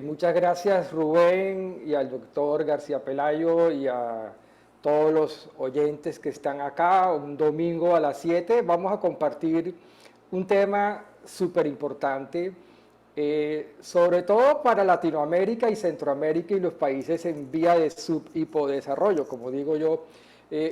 muchas gracias, Rubén, y al doctor García Pelayo y a todos los oyentes que están acá. Un domingo a las 7 vamos a compartir un tema súper importante, sobre todo para Latinoamérica y Centroamérica y los países en vía de subhipodesarrollo, como digo yo.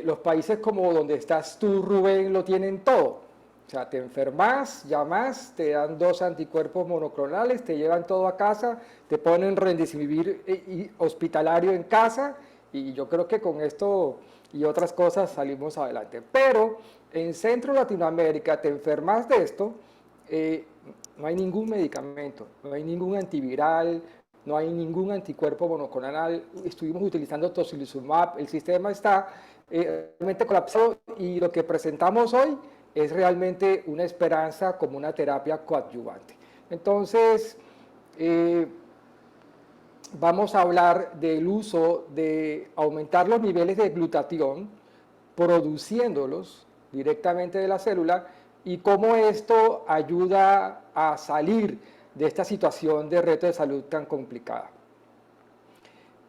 Los países como donde estás tú, Rubén, lo tienen todo. O sea, te enfermas, llamas, te dan 2 anticuerpos monoclonales, te llevan todo a casa, te ponen remdesivir hospitalario en casa, y yo creo que con esto y otras cosas salimos adelante. Pero en Centro Latinoamérica te enfermas de esto, no hay ningún medicamento, no hay ningún antiviral, no hay ningún anticuerpo monoclonal, estuvimos utilizando tocilizumab, el sistema está realmente colapsado y lo que presentamos hoy es realmente una esperanza como una terapia coadyuvante. Entonces, vamos a hablar del uso de aumentar los niveles de glutatión, produciéndolos directamente de la célula y cómo esto ayuda a salir de esta situación de reto de salud tan complicada.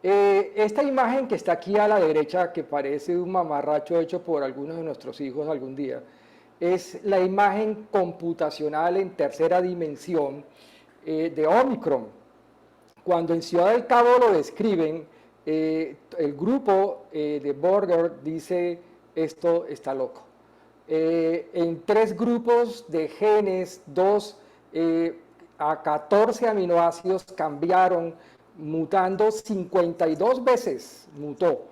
Esta imagen que está aquí a la derecha, que parece un mamarracho hecho por algunos de nuestros hijos algún día, es la imagen computacional en tercera dimensión de Omicron. Cuando en Ciudad del Cabo lo describen, el grupo de Borger dice, esto está loco. En 3 grupos de genes, 2 a 14 aminoácidos cambiaron, mutando 52 veces, mutó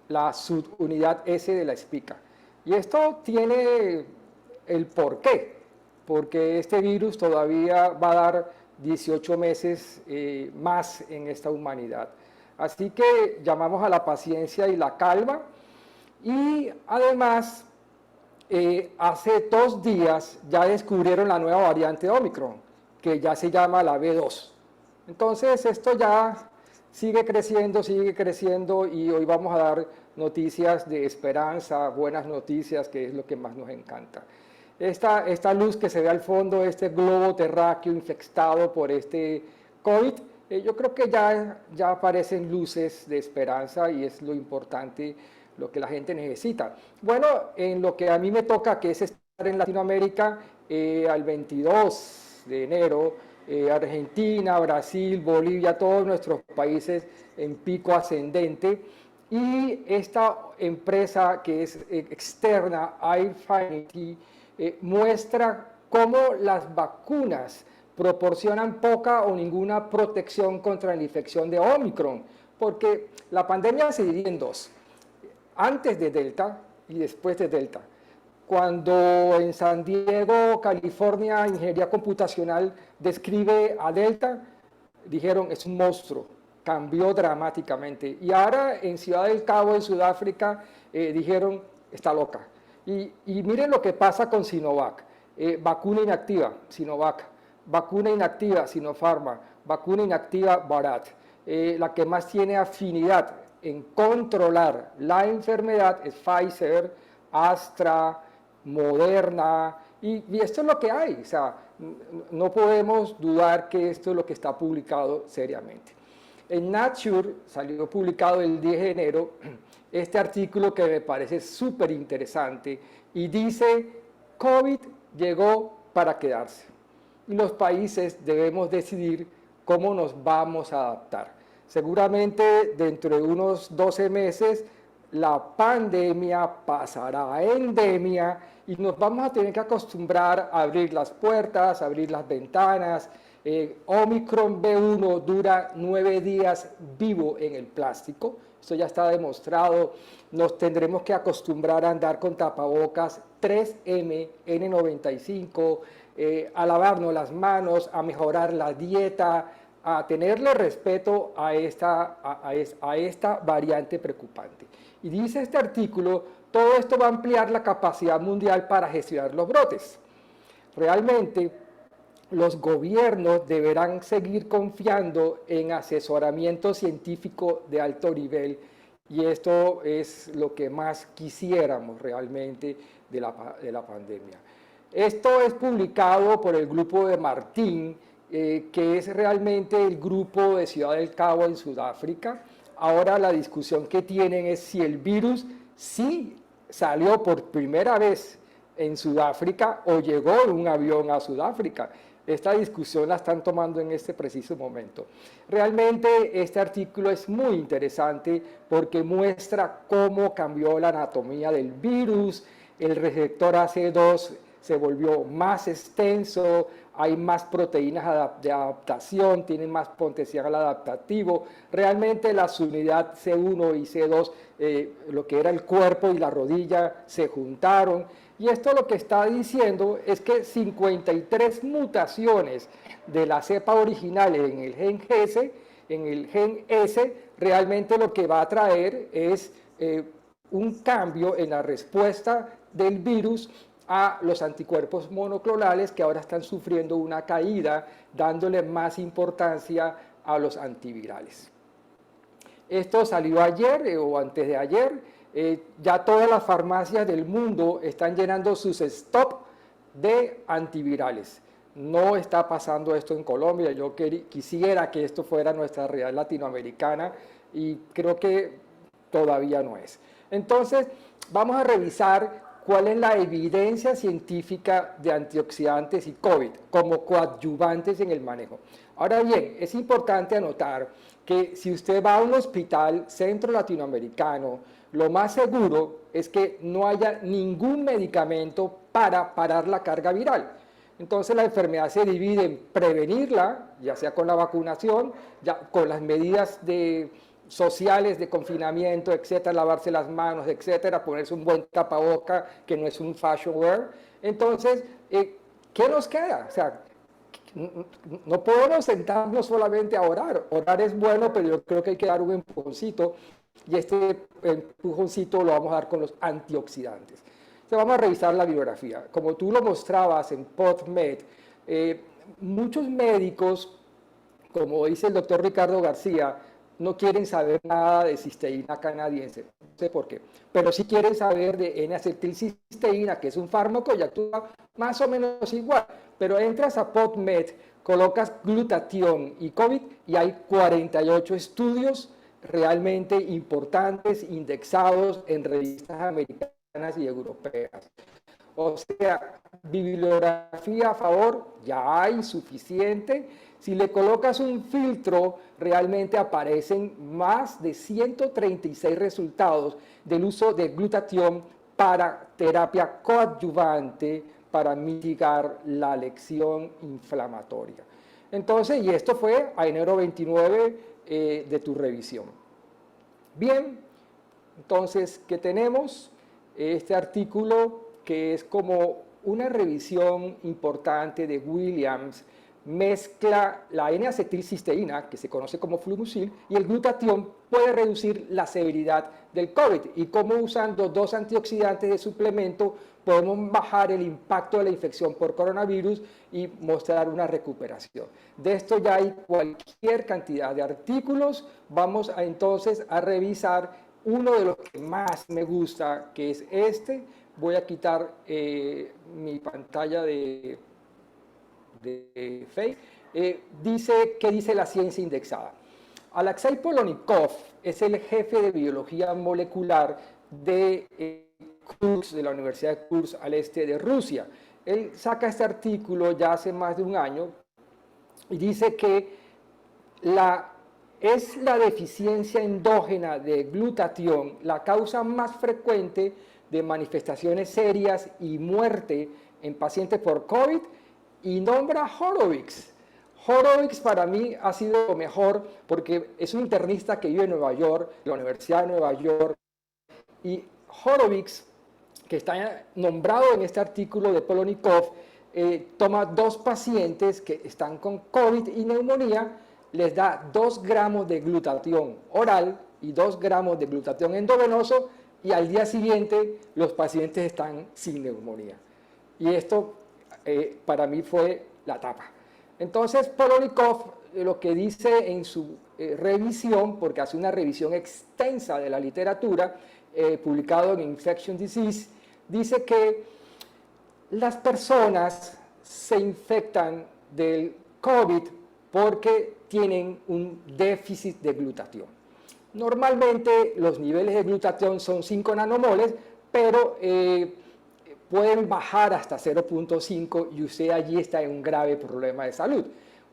la subunidad S de la espica. Y esto tiene el porqué, porque este virus todavía va a dar 18 meses más en esta humanidad. Así que llamamos a la paciencia y la calma. Y además, hace 2 días ya descubrieron la nueva variante de Omicron, que ya se llama la B2. Entonces, esto ya sigue creciendo y hoy vamos a dar noticias de esperanza, buenas noticias, que es lo que más nos encanta. Esta luz que se ve al fondo, este globo terráqueo infectado por este COVID, yo creo que ya aparecen luces de esperanza y es lo importante, lo que la gente necesita. Bueno, en lo que a mí me toca, que es estar en Latinoamérica, al 22 de enero, Argentina, Brasil, Bolivia, todos nuestros países en pico ascendente. Y esta empresa que es externa, Airfinity, muestra cómo las vacunas proporcionan poca o ninguna protección contra la infección de Omicron, porque la pandemia se divide en 2, antes de Delta y después de Delta. Cuando en San Diego, California, Ingeniería Computacional describe a Delta, dijeron es un monstruo, cambió dramáticamente. Y ahora en Ciudad del Cabo, en Sudáfrica, dijeron está loca. Y miren lo que pasa con Sinovac, vacuna inactiva, Sinovac, vacuna inactiva, Sinopharma, vacuna inactiva, Bharat. La que más tiene afinidad en controlar la enfermedad es Pfizer, Astra, Moderna, y esto es lo que hay, o sea, no podemos dudar que esto es lo que está publicado seriamente. En Nature salió publicado el 10 de enero este artículo que me parece súper interesante y dice, COVID llegó para quedarse y los países debemos decidir cómo nos vamos a adaptar. Seguramente dentro de unos 12 meses la pandemia pasará a endemia y nos vamos a tener que acostumbrar a abrir las puertas, a abrir las ventanas. Omicron B1 dura 9 días vivo en el plástico, esto ya está demostrado. Nos tendremos que acostumbrar a andar con tapabocas 3M, N95, a lavarnos las manos, a mejorar la dieta, a tenerle respeto a esta variante preocupante. Y dice este artículo, todo esto va a ampliar la capacidad mundial para gestionar los brotes. Realmente, los gobiernos deberán seguir confiando en asesoramiento científico de alto nivel y esto es lo que más quisiéramos realmente de la pandemia. Esto es publicado por el grupo de Martín, que es realmente el grupo de Ciudad del Cabo en Sudáfrica. Ahora la discusión que tienen es si el virus sí salió por primera vez en Sudáfrica o llegó en un avión a Sudáfrica. Esta discusión la están tomando en este preciso momento. Realmente este artículo es muy interesante porque muestra cómo cambió la anatomía del virus, el receptor AC2 se volvió más extenso, hay más proteínas de adaptación, tienen más potencial adaptativo. Realmente las unidades C1 y C2, lo que era el cuerpo y la rodilla, se juntaron. Y esto lo que está diciendo es que 53 mutaciones de la cepa original en el gen S, realmente lo que va a traer es un cambio en la respuesta del virus a los anticuerpos monoclonales que ahora están sufriendo una caída, dándole más importancia a los antivirales. Esto salió ayer o antes de ayer. Ya todas las farmacias del mundo están llenando sus stocks de antivirales. No está pasando esto en Colombia. Yo quisiera que esto fuera nuestra realidad latinoamericana y creo que todavía no es. Entonces, vamos a revisar cuál es la evidencia científica de antioxidantes y COVID como coadyuvantes en el manejo. Ahora bien, es importante anotar que si usted va a un hospital centro latinoamericano, lo más seguro es que no haya ningún medicamento para parar la carga viral. Entonces la enfermedad se divide en prevenirla, ya sea con la vacunación, ya con las medidas sociales de confinamiento, etcétera, lavarse las manos, etcétera, ponerse un buen tapaboca que no es un fashion wear. Entonces, ¿qué nos queda? O sea, no podemos sentarnos solamente a orar. Orar es bueno, pero yo creo que hay que dar un empujoncito, y este empujoncito lo vamos a dar con los antioxidantes. Entonces vamos a revisar la bibliografía. Como tú lo mostrabas en PubMed, muchos médicos, como dice el doctor Ricardo García, no quieren saber nada de cisteína canadiense, no sé por qué, pero sí quieren saber de N-acetilcisteína, que es un fármaco y actúa más o menos igual, pero entras a PubMed, colocas glutatión y COVID y hay 48 estudios realmente importantes, indexados en revistas americanas y europeas. O sea, bibliografía a favor, ya hay suficiente. Si le colocas un filtro, realmente aparecen más de 136 resultados del uso de glutatión para terapia coadyuvante para mitigar la lesión inflamatoria. Entonces, y esto fue a enero 29 de tu revisión. Bien, entonces, ¿qué tenemos? Este artículo que es como una revisión importante de Williams, mezcla la N-acetilcisteína, que se conoce como Flumucil, y el glutatión puede reducir la severidad del COVID, y cómo usando dos antioxidantes de suplemento podemos bajar el impacto de la infección por coronavirus y mostrar una recuperación. De esto ya hay cualquier cantidad de artículos. Vamos entonces a revisar uno de los que más me gusta, que es este. Voy a quitar mi pantalla de Face. ¿Qué dice la ciencia indexada? Alexei Polonikov es el jefe de biología molecular de Kursk, de la Universidad de Kursk al este de Rusia. Él saca este artículo ya hace más de un año y dice que es la deficiencia endógena de glutatión la causa más frecuente de manifestaciones serias y muerte en pacientes por COVID, y nombra Horowitz. Horowitz para mí ha sido lo mejor porque es un internista que vive en Nueva York, la Universidad de Nueva York, y Horowitz, que está nombrado en este artículo de Polonikov, toma dos pacientes que están con COVID y neumonía, les da 2 gramos de glutatión oral y 2 gramos de glutatión endovenoso, y al día siguiente los pacientes están sin neumonía. Y esto para mí fue la tapa. Entonces Polonikov lo que dice en su revisión, porque hace una revisión extensa de la literatura, publicado en Infection Disease, dice que las personas se infectan del COVID porque tienen un déficit de glutatión. Normalmente los niveles de glutatión son 5 nanomoles, pero pueden bajar hasta 0.5 y usted allí está en un grave problema de salud.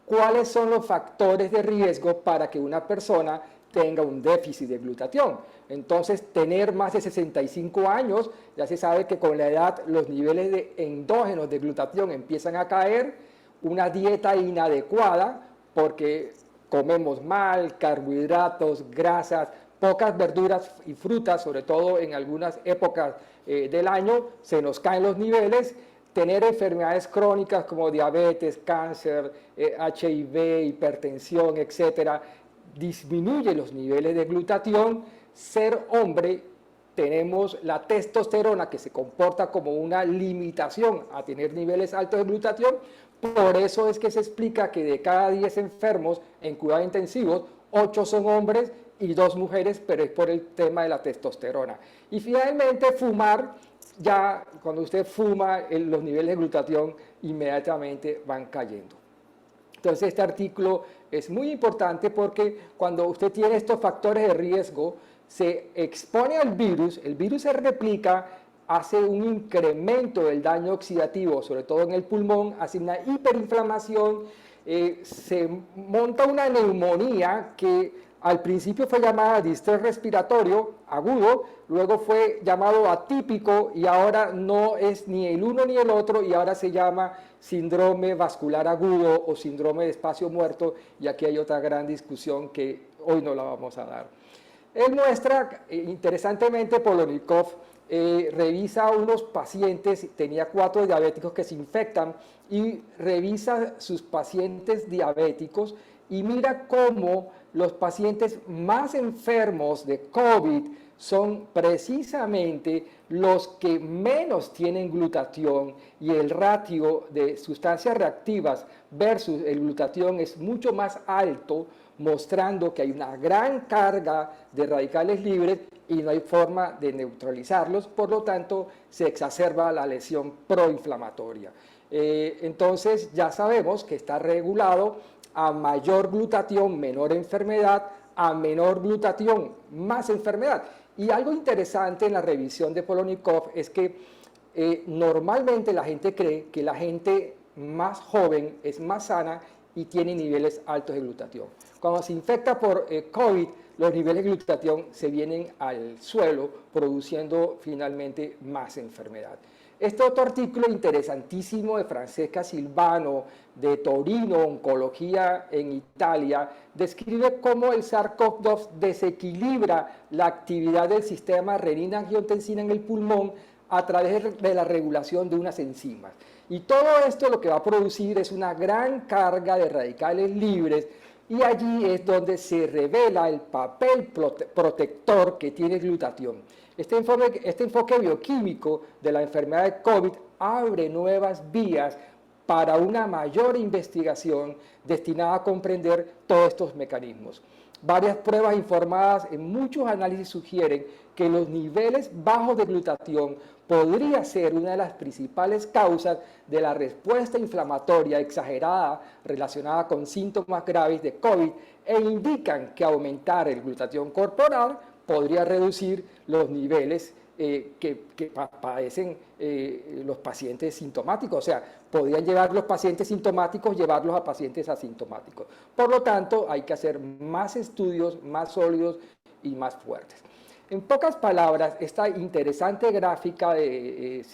¿Cuáles son los factores de riesgo para que una persona tenga un déficit de glutatión? Entonces, tener más de 65 años, ya se sabe que con la edad los niveles endógenos de glutatión empiezan a caer. una dieta inadecuada porque comemos mal, carbohidratos, grasas, pocas verduras y frutas, sobre todo en algunas épocas del año, se nos caen los niveles. Tener enfermedades crónicas como diabetes, cáncer, HIV, hipertensión, etcétera, disminuye los niveles de glutatión. Ser hombre, tenemos la testosterona que se comporta como una limitación a tener niveles altos de glutatión. Por eso es que se explica que de cada 10 enfermos en cuidados intensivos, 8 son hombres y 2 mujeres, pero es por el tema de la testosterona. Y finalmente, fumar, ya cuando usted fuma, los niveles de glutatión inmediatamente van cayendo. Entonces, este artículo es muy importante porque cuando usted tiene estos factores de riesgo, se expone al virus, el virus se replica, hace un incremento del daño oxidativo, sobre todo en el pulmón, hace una hiperinflamación, se monta una neumonía que al principio fue llamada distrés respiratorio agudo, luego fue llamado atípico y ahora no es ni el uno ni el otro y ahora se llama síndrome vascular agudo o síndrome de espacio muerto, y aquí hay otra gran discusión que hoy no la vamos a dar. Él muestra, interesantemente, Polonikov revisa a unos pacientes, tenía 4 diabéticos que se infectan, y revisa sus pacientes diabéticos y mira cómo los pacientes más enfermos de COVID son precisamente los que menos tienen glutatión, y el ratio de sustancias reactivas versus el glutatión es mucho más alto, mostrando que hay una gran carga de radicales libres y no hay forma de neutralizarlos, por lo tanto se exacerba la lesión proinflamatoria. Entonces ya sabemos que está regulado: a mayor glutatión, menor enfermedad; a menor glutatión, más enfermedad. Y algo interesante en la revisión de Polonikov es que normalmente la gente cree que la gente más joven es más sana y tiene niveles altos de glutatión. Cuando se infecta por COVID, los niveles de glutatión se vienen al suelo, produciendo finalmente más enfermedad. Este otro artículo interesantísimo de Francesca Silvano, de Torino, Oncología en Italia, describe cómo el SARS-CoV-2 desequilibra la actividad del sistema renina-angiotensina en el pulmón a través de la regulación de unas enzimas. Y todo esto lo que va a producir es una gran carga de radicales libres, y allí es donde se revela el papel protector que tiene el glutatión. Este enfoque bioquímico de la enfermedad de COVID abre nuevas vías para una mayor investigación destinada a comprender todos estos mecanismos. Varias pruebas informadas en muchos análisis sugieren que los niveles bajos de glutatión podría ser una de las principales causas de la respuesta inflamatoria exagerada relacionada con síntomas graves de COVID, e indican que aumentar el glutatión corporal podría reducir los niveles que padecen los pacientes sintomáticos. O sea, podrían llevar los pacientes sintomáticos, llevarlos a pacientes asintomáticos. Por lo tanto, hay que hacer más estudios, más sólidos y más fuertes. En pocas palabras, esta interesante gráfica de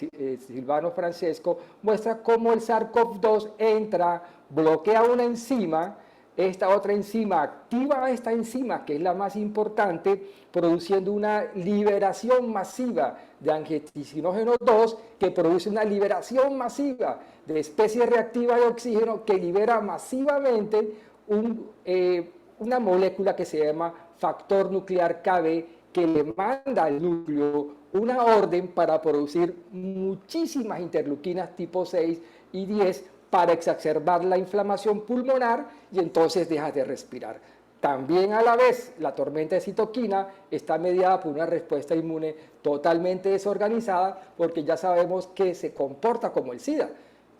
Silvano Francesco muestra cómo el SARS-CoV-2 entra, bloquea una enzima, esta otra enzima activa esta enzima, que es la más importante, produciendo una liberación masiva de angiotensina 2, que produce una liberación masiva de especies reactivas de oxígeno, que libera masivamente una molécula que se llama factor nuclear Kb, que le manda al núcleo una orden para producir muchísimas interleuquinas tipo 6 y 10 para exacerbar la inflamación pulmonar, y entonces dejas de respirar. También a la vez, la tormenta de citoquina está mediada por una respuesta inmune totalmente desorganizada, porque ya sabemos que se comporta como el SIDA.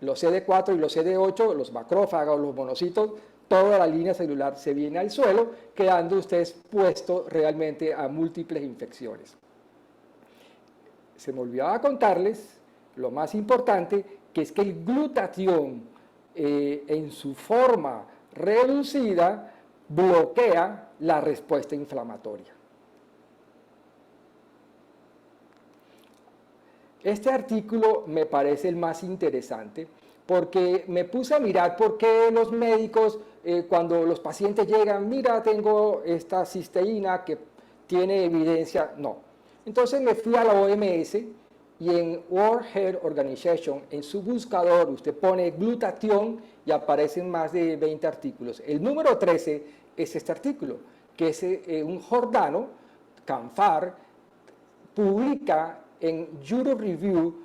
Los CD4 y los CD8, los macrófagos, los monocitos, toda la línea celular se viene al suelo, quedando usted expuesto realmente a múltiples infecciones. Se me olvidaba contarles lo más importante, que es que el glutatión en su forma reducida bloquea la respuesta inflamatoria. Este artículo me parece el más interesante porque me puse a mirar por qué los médicos, cuando los pacientes llegan, mira, tengo esta cisteína que tiene evidencia, no. Entonces me fui a la OMS y en World Health Organization, en su buscador, usted pone glutatión y aparecen más de 20 artículos. El número 13 es este artículo, que es un jordano, Kanfar, publica en Europe Review.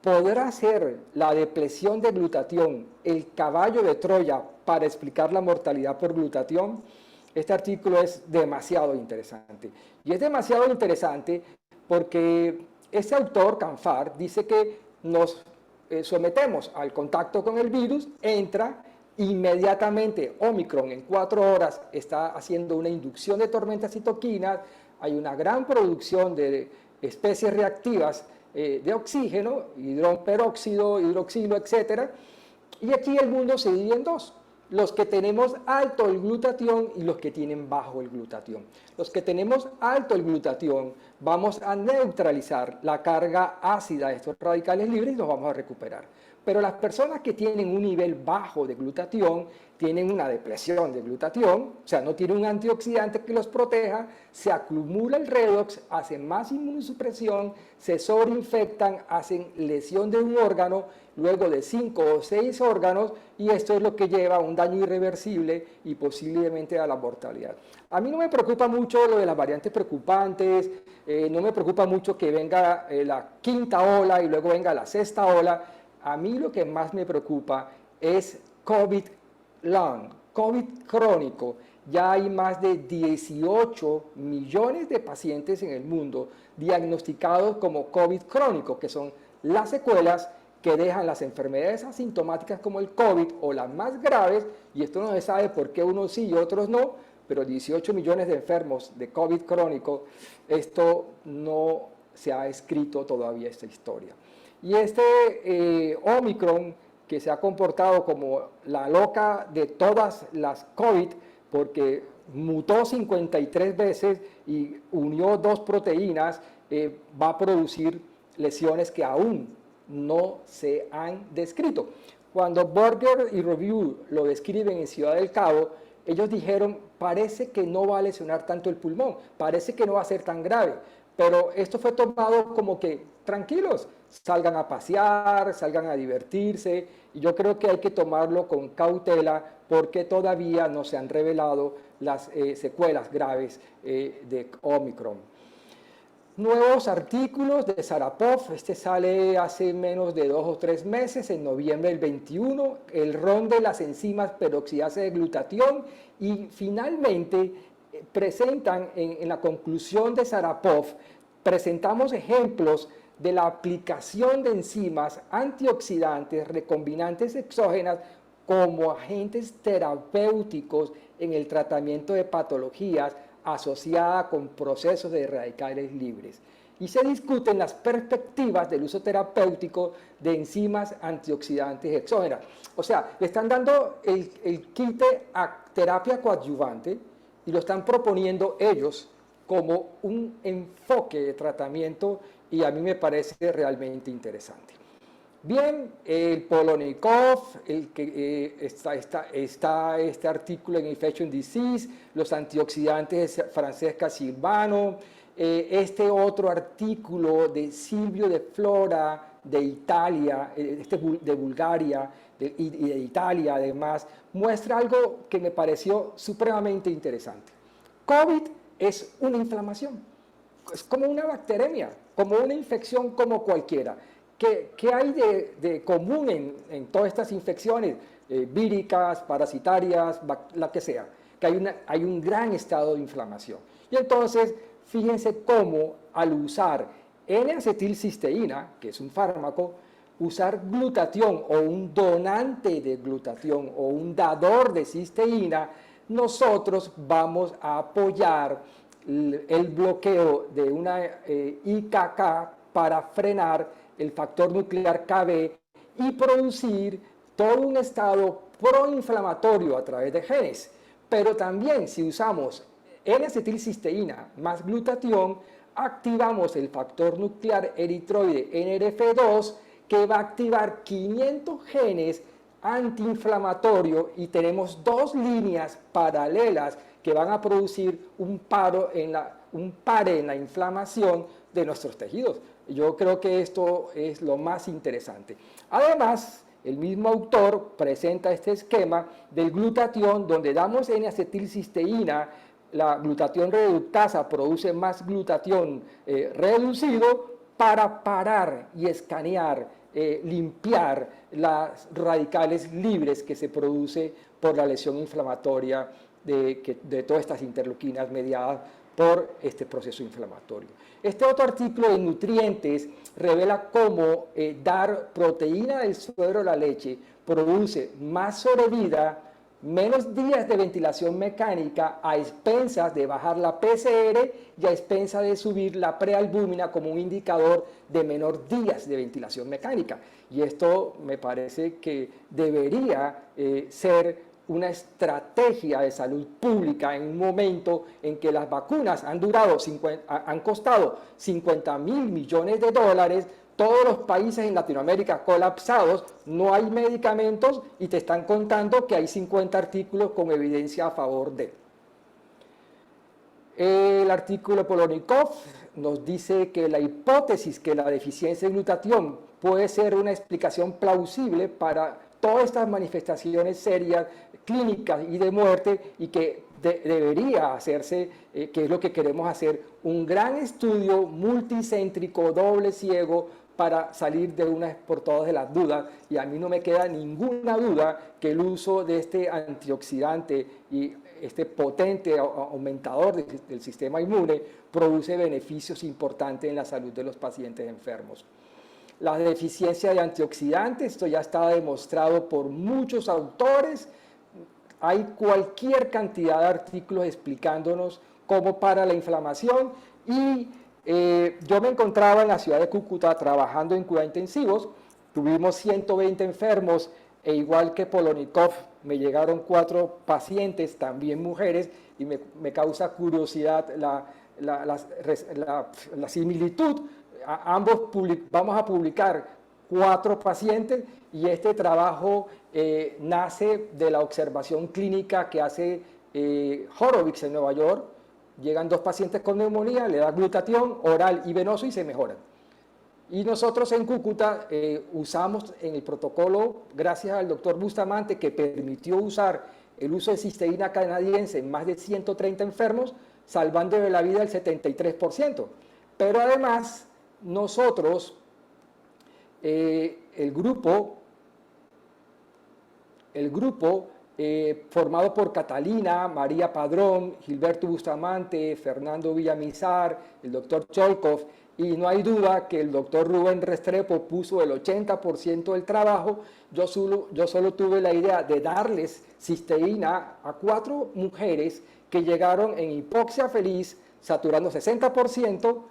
¿Podrá ser la depresión de glutatión el caballo de Troya para explicar la mortalidad por glutatión? Este artículo es demasiado interesante. Y es demasiado interesante porque este autor, Kanfar, dice que nos sometemos al contacto con el virus, entra inmediatamente, Omicron en 4 horas está haciendo una inducción de tormentas citoquinas, hay una gran producción de especies reactivas de oxígeno, hidroperóxido, hidroxilo, etc. Y aquí el mundo se divide en dos. Los que tenemos alto el glutatión y los que tienen bajo el glutatión. Los que tenemos alto el glutatión vamos a neutralizar la carga ácida de estos radicales libres y los vamos a recuperar. Pero las personas que tienen un nivel bajo de glutatión tienen una depresión de glutatión, o sea, no tienen un antioxidante que los proteja, se acumula el redox, hacen más inmunosupresión, se sobreinfectan, hacen lesión de un órgano, luego de 5 o 6 órganos, y esto es lo que lleva a un daño irreversible y posiblemente a la mortalidad. A mí no me preocupa mucho lo de las variantes preocupantes, no me preocupa mucho que venga la 5ª ola y luego venga la 6ª ola. A mí lo que más me preocupa es COVID long, COVID crónico. Ya hay más de 18 millones de pacientes en el mundo diagnosticados como COVID crónico, que son las secuelas que dejan las enfermedades asintomáticas como el COVID o las más graves, y esto no se sabe por qué unos sí y otros no, pero 18 millones de enfermos de COVID crónico, esto no se ha escrito todavía esta historia. Y este Omicron, que se ha comportado como la loca de todas las COVID, porque mutó 53 veces y unió 2 proteínas, va a producir lesiones que aún no se han descrito. Cuando Burger y Review lo describen en Ciudad del Cabo, ellos dijeron, parece que no va a lesionar tanto el pulmón, parece que no va a ser tan grave, pero esto fue tomado como que, tranquilos, salgan a pasear, salgan a divertirse, y yo creo que hay que tomarlo con cautela porque todavía no se han revelado las secuelas graves de Omicron. Nuevos artículos de Sarapov, este sale hace menos de 2 o 3 meses, en noviembre del 21, el ron de las enzimas peroxidasa de glutatión, y finalmente presentan en la conclusión de Sarapov, presentamos ejemplos de la aplicación de enzimas antioxidantes recombinantes exógenas como agentes terapéuticos en el tratamiento de patologías asociadas con procesos de radicales libres. Y se discuten las perspectivas del uso terapéutico de enzimas antioxidantes exógenas. O sea, le están dando el quite a terapia coadyuvante y lo están proponiendo ellos como un enfoque de tratamiento, y a mí me parece realmente interesante. Bien, el Polonikov, está este artículo en Infectious Disease, los antioxidantes de Francesca Silvano, este otro artículo de Silvio de Flora de Italia, de Bulgaria y de Italia además, muestra algo que me pareció supremamente interesante. COVID es una inflamación, es como una bacteremia, como una infección como cualquiera. ¿Qué hay de común en todas estas infecciones víricas, parasitarias, la que sea? Que hay un gran estado de inflamación. Y entonces, fíjense cómo al usar N-acetilcisteína, que es un fármaco, usar glutatión o un donante de glutatión o un dador de cisteína, nosotros vamos a apoyar el bloqueo de una IKK para frenar el factor nuclear Kb y producir todo un estado proinflamatorio a través de genes. Pero también si usamos N-acetilcisteína más glutatión, activamos el factor nuclear eritroide NRF2 que va a activar 500 genes antiinflamatorios y tenemos dos líneas paralelas que van a producir un pare en la inflamación de nuestros tejidos. Yo creo que esto es lo más interesante. Además, el mismo autor presenta este esquema del glutatión, donde damos N-acetilcisteína, la glutatión reductasa produce más glutatión reducido para parar y escanear, limpiar las radicales libres que se produce por la lesión inflamatoria de todas estas interleuquinas mediadas por este proceso inflamatorio. Este otro artículo de nutrientes revela cómo dar proteína del suero a la leche produce más sobrevida, menos días de ventilación mecánica a expensas de bajar la PCR y a expensas de subir la prealbúmina como un indicador de menor días de ventilación mecánica. Y esto me parece que debería ser una estrategia de salud pública en un momento en que las vacunas han costado 50.000 millones de dólares, todos los países en Latinoamérica colapsados, no hay medicamentos y te están contando que hay 50 artículos con evidencia a favor de. El artículo Polonikov nos dice que la hipótesis que la deficiencia de glutatión puede ser una explicación plausible para todas estas manifestaciones serias, clínicas y de muerte, y que debería hacerse, que es lo que queremos hacer, un gran estudio multicéntrico, doble ciego, para salir de una vez por todas de las dudas. Y a mí no me queda ninguna duda que el uso de este antioxidante y este potente aumentador del sistema inmune produce beneficios importantes en la salud de los pacientes enfermos. La deficiencia de antioxidantes, esto ya está demostrado por muchos autores. Hay cualquier cantidad de artículos explicándonos cómo para la inflamación. Y yo me encontraba en la ciudad de Cúcuta trabajando en cuidados intensivos. Tuvimos 120 enfermos e igual que Polonikov, me llegaron 4 pacientes, también mujeres, y me causa curiosidad la similitud. Vamos a publicar 4 pacientes y este trabajo nace de la observación clínica que hace Horowitz en Nueva York. Llegan 2 pacientes con neumonía, le da glutatión oral y venoso y se mejoran. Y nosotros en Cúcuta usamos en el protocolo, gracias al doctor Bustamante, que permitió usar el uso de cisteína canadiense en más de 130 enfermos, salvando de la vida el 73%. Pero además, nosotros, el grupo formado por Catalina, María Padrón, Gilberto Bustamante, Fernando Villamizar, el doctor Cholkov, y no hay duda que el doctor Rubén Restrepo puso el 80% del trabajo. Yo solo tuve la idea de darles cisteína a 4 mujeres que llegaron en hipoxia feliz, saturando 60%,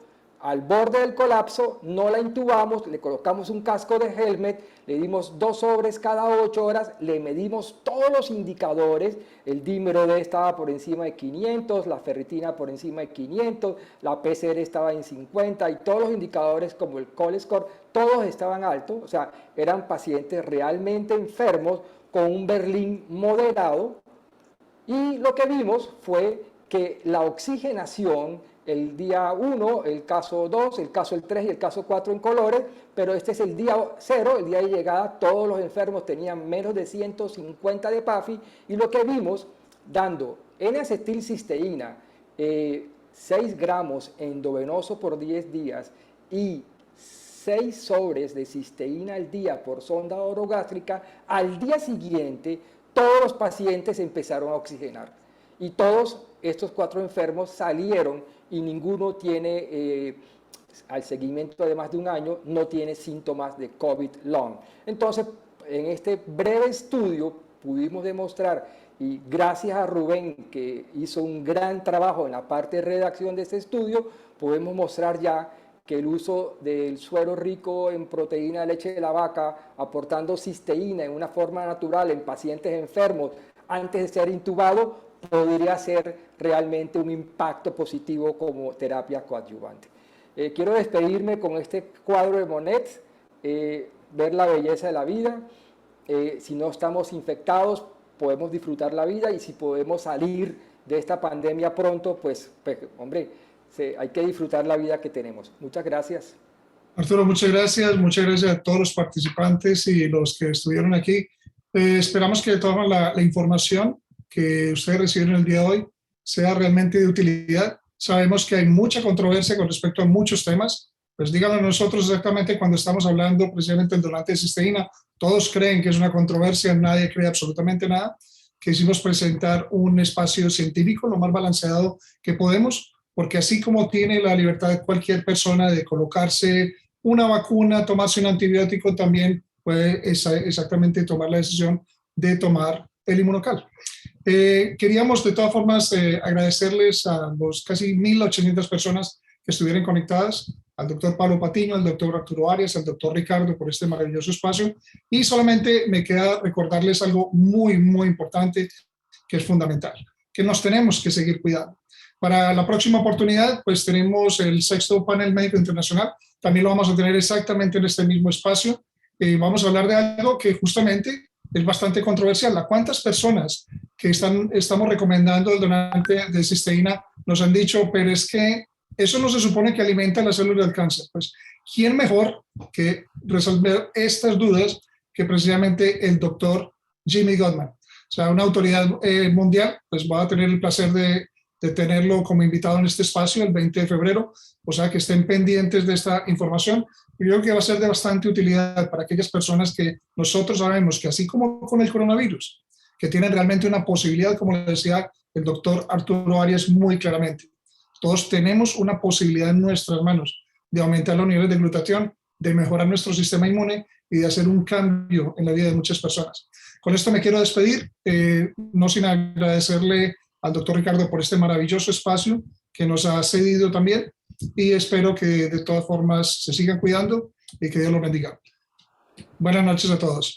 al borde del colapso, no la intubamos, le colocamos un casco de helmet, le dimos 2 sobres cada 8 horas, le medimos todos los indicadores, el dímero D estaba por encima de 500, la ferritina por encima de 500, la PCR estaba en 50 y todos los indicadores como el col score, todos estaban altos, o sea, eran pacientes realmente enfermos con un Berlín moderado, y lo que vimos fue que la oxigenación, el día 1, el caso 2, el caso 3 y el caso 4 en colores, pero este es el día 0, el día de llegada, todos los enfermos tenían menos de 150 de PAFI, y lo que vimos, dando N-acetilcisteína, 6 gramos endovenoso por 10 días y 6 sobres de cisteína al día por sonda orogástrica, al día siguiente todos los pacientes empezaron a oxigenar. Y todos estos 4 enfermos salieron y ninguno tiene, al seguimiento de más de un año, no tiene síntomas de COVID long. Entonces, en este breve estudio pudimos demostrar, y gracias a Rubén, que hizo un gran trabajo en la parte de redacción de este estudio, podemos mostrar ya que el uso del suero rico en proteína de leche de la vaca, aportando cisteína en una forma natural en pacientes enfermos antes de ser intubado, podría ser realmente un impacto positivo como terapia coadyuvante. Quiero despedirme con este cuadro de Monet. ver la belleza de la vida. Si no estamos infectados, podemos disfrutar la vida, y si podemos salir de esta pandemia pronto, pues hombre, hay que disfrutar la vida que tenemos. Muchas gracias. Arturo, muchas gracias a todos los participantes y los que estuvieron aquí. Esperamos que toda la información que ustedes recibieron el día de hoy sea realmente de utilidad. Sabemos que hay mucha controversia con respecto a muchos temas, pues díganos nosotros exactamente cuando estamos hablando precisamente del donante de cisteína. Todos creen que es una controversia, nadie cree absolutamente nada. Quisimos presentar un espacio científico lo más balanceado que podemos, porque así como tiene la libertad de cualquier persona de colocarse una vacuna, tomarse un antibiótico, también puede exactamente tomar la decisión de tomar el Inmunocal. Queríamos de todas formas agradecerles a los casi 1.800 personas que estuvieron conectadas, al doctor Pablo Patiño, al doctor Arturo Arias, al doctor Ricardo por este maravilloso espacio, y solamente me queda recordarles algo muy, muy importante que es fundamental, que nos tenemos que seguir cuidando. Para la próxima oportunidad, pues tenemos el 6º Panel Médico Internacional, también lo vamos a tener exactamente en este mismo espacio. Vamos a hablar de algo que justamente es bastante controversial. ¿A cuántas personas que estamos recomendando el donante de cisteína nos han dicho, pero es que eso no se supone que alimenta las células del cáncer? Pues, ¿quién mejor que resolver estas dudas que precisamente el doctor Jimmy Gottman? O sea, una autoridad mundial, pues va a tener el placer de tenerlo como invitado en este espacio el 20 de febrero, o sea que estén pendientes de esta información. Y creo que va a ser de bastante utilidad para aquellas personas que nosotros sabemos que así como con el coronavirus, que tienen realmente una posibilidad, como le decía el doctor Arturo Arias muy claramente, todos tenemos una posibilidad en nuestras manos de aumentar los niveles de glutatión, de mejorar nuestro sistema inmune y de hacer un cambio en la vida de muchas personas. Con esto me quiero despedir, no sin agradecerle al doctor Ricardo por este maravilloso espacio que nos ha cedido también, y espero que de todas formas se sigan cuidando y que Dios los bendiga. Buenas noches a todos.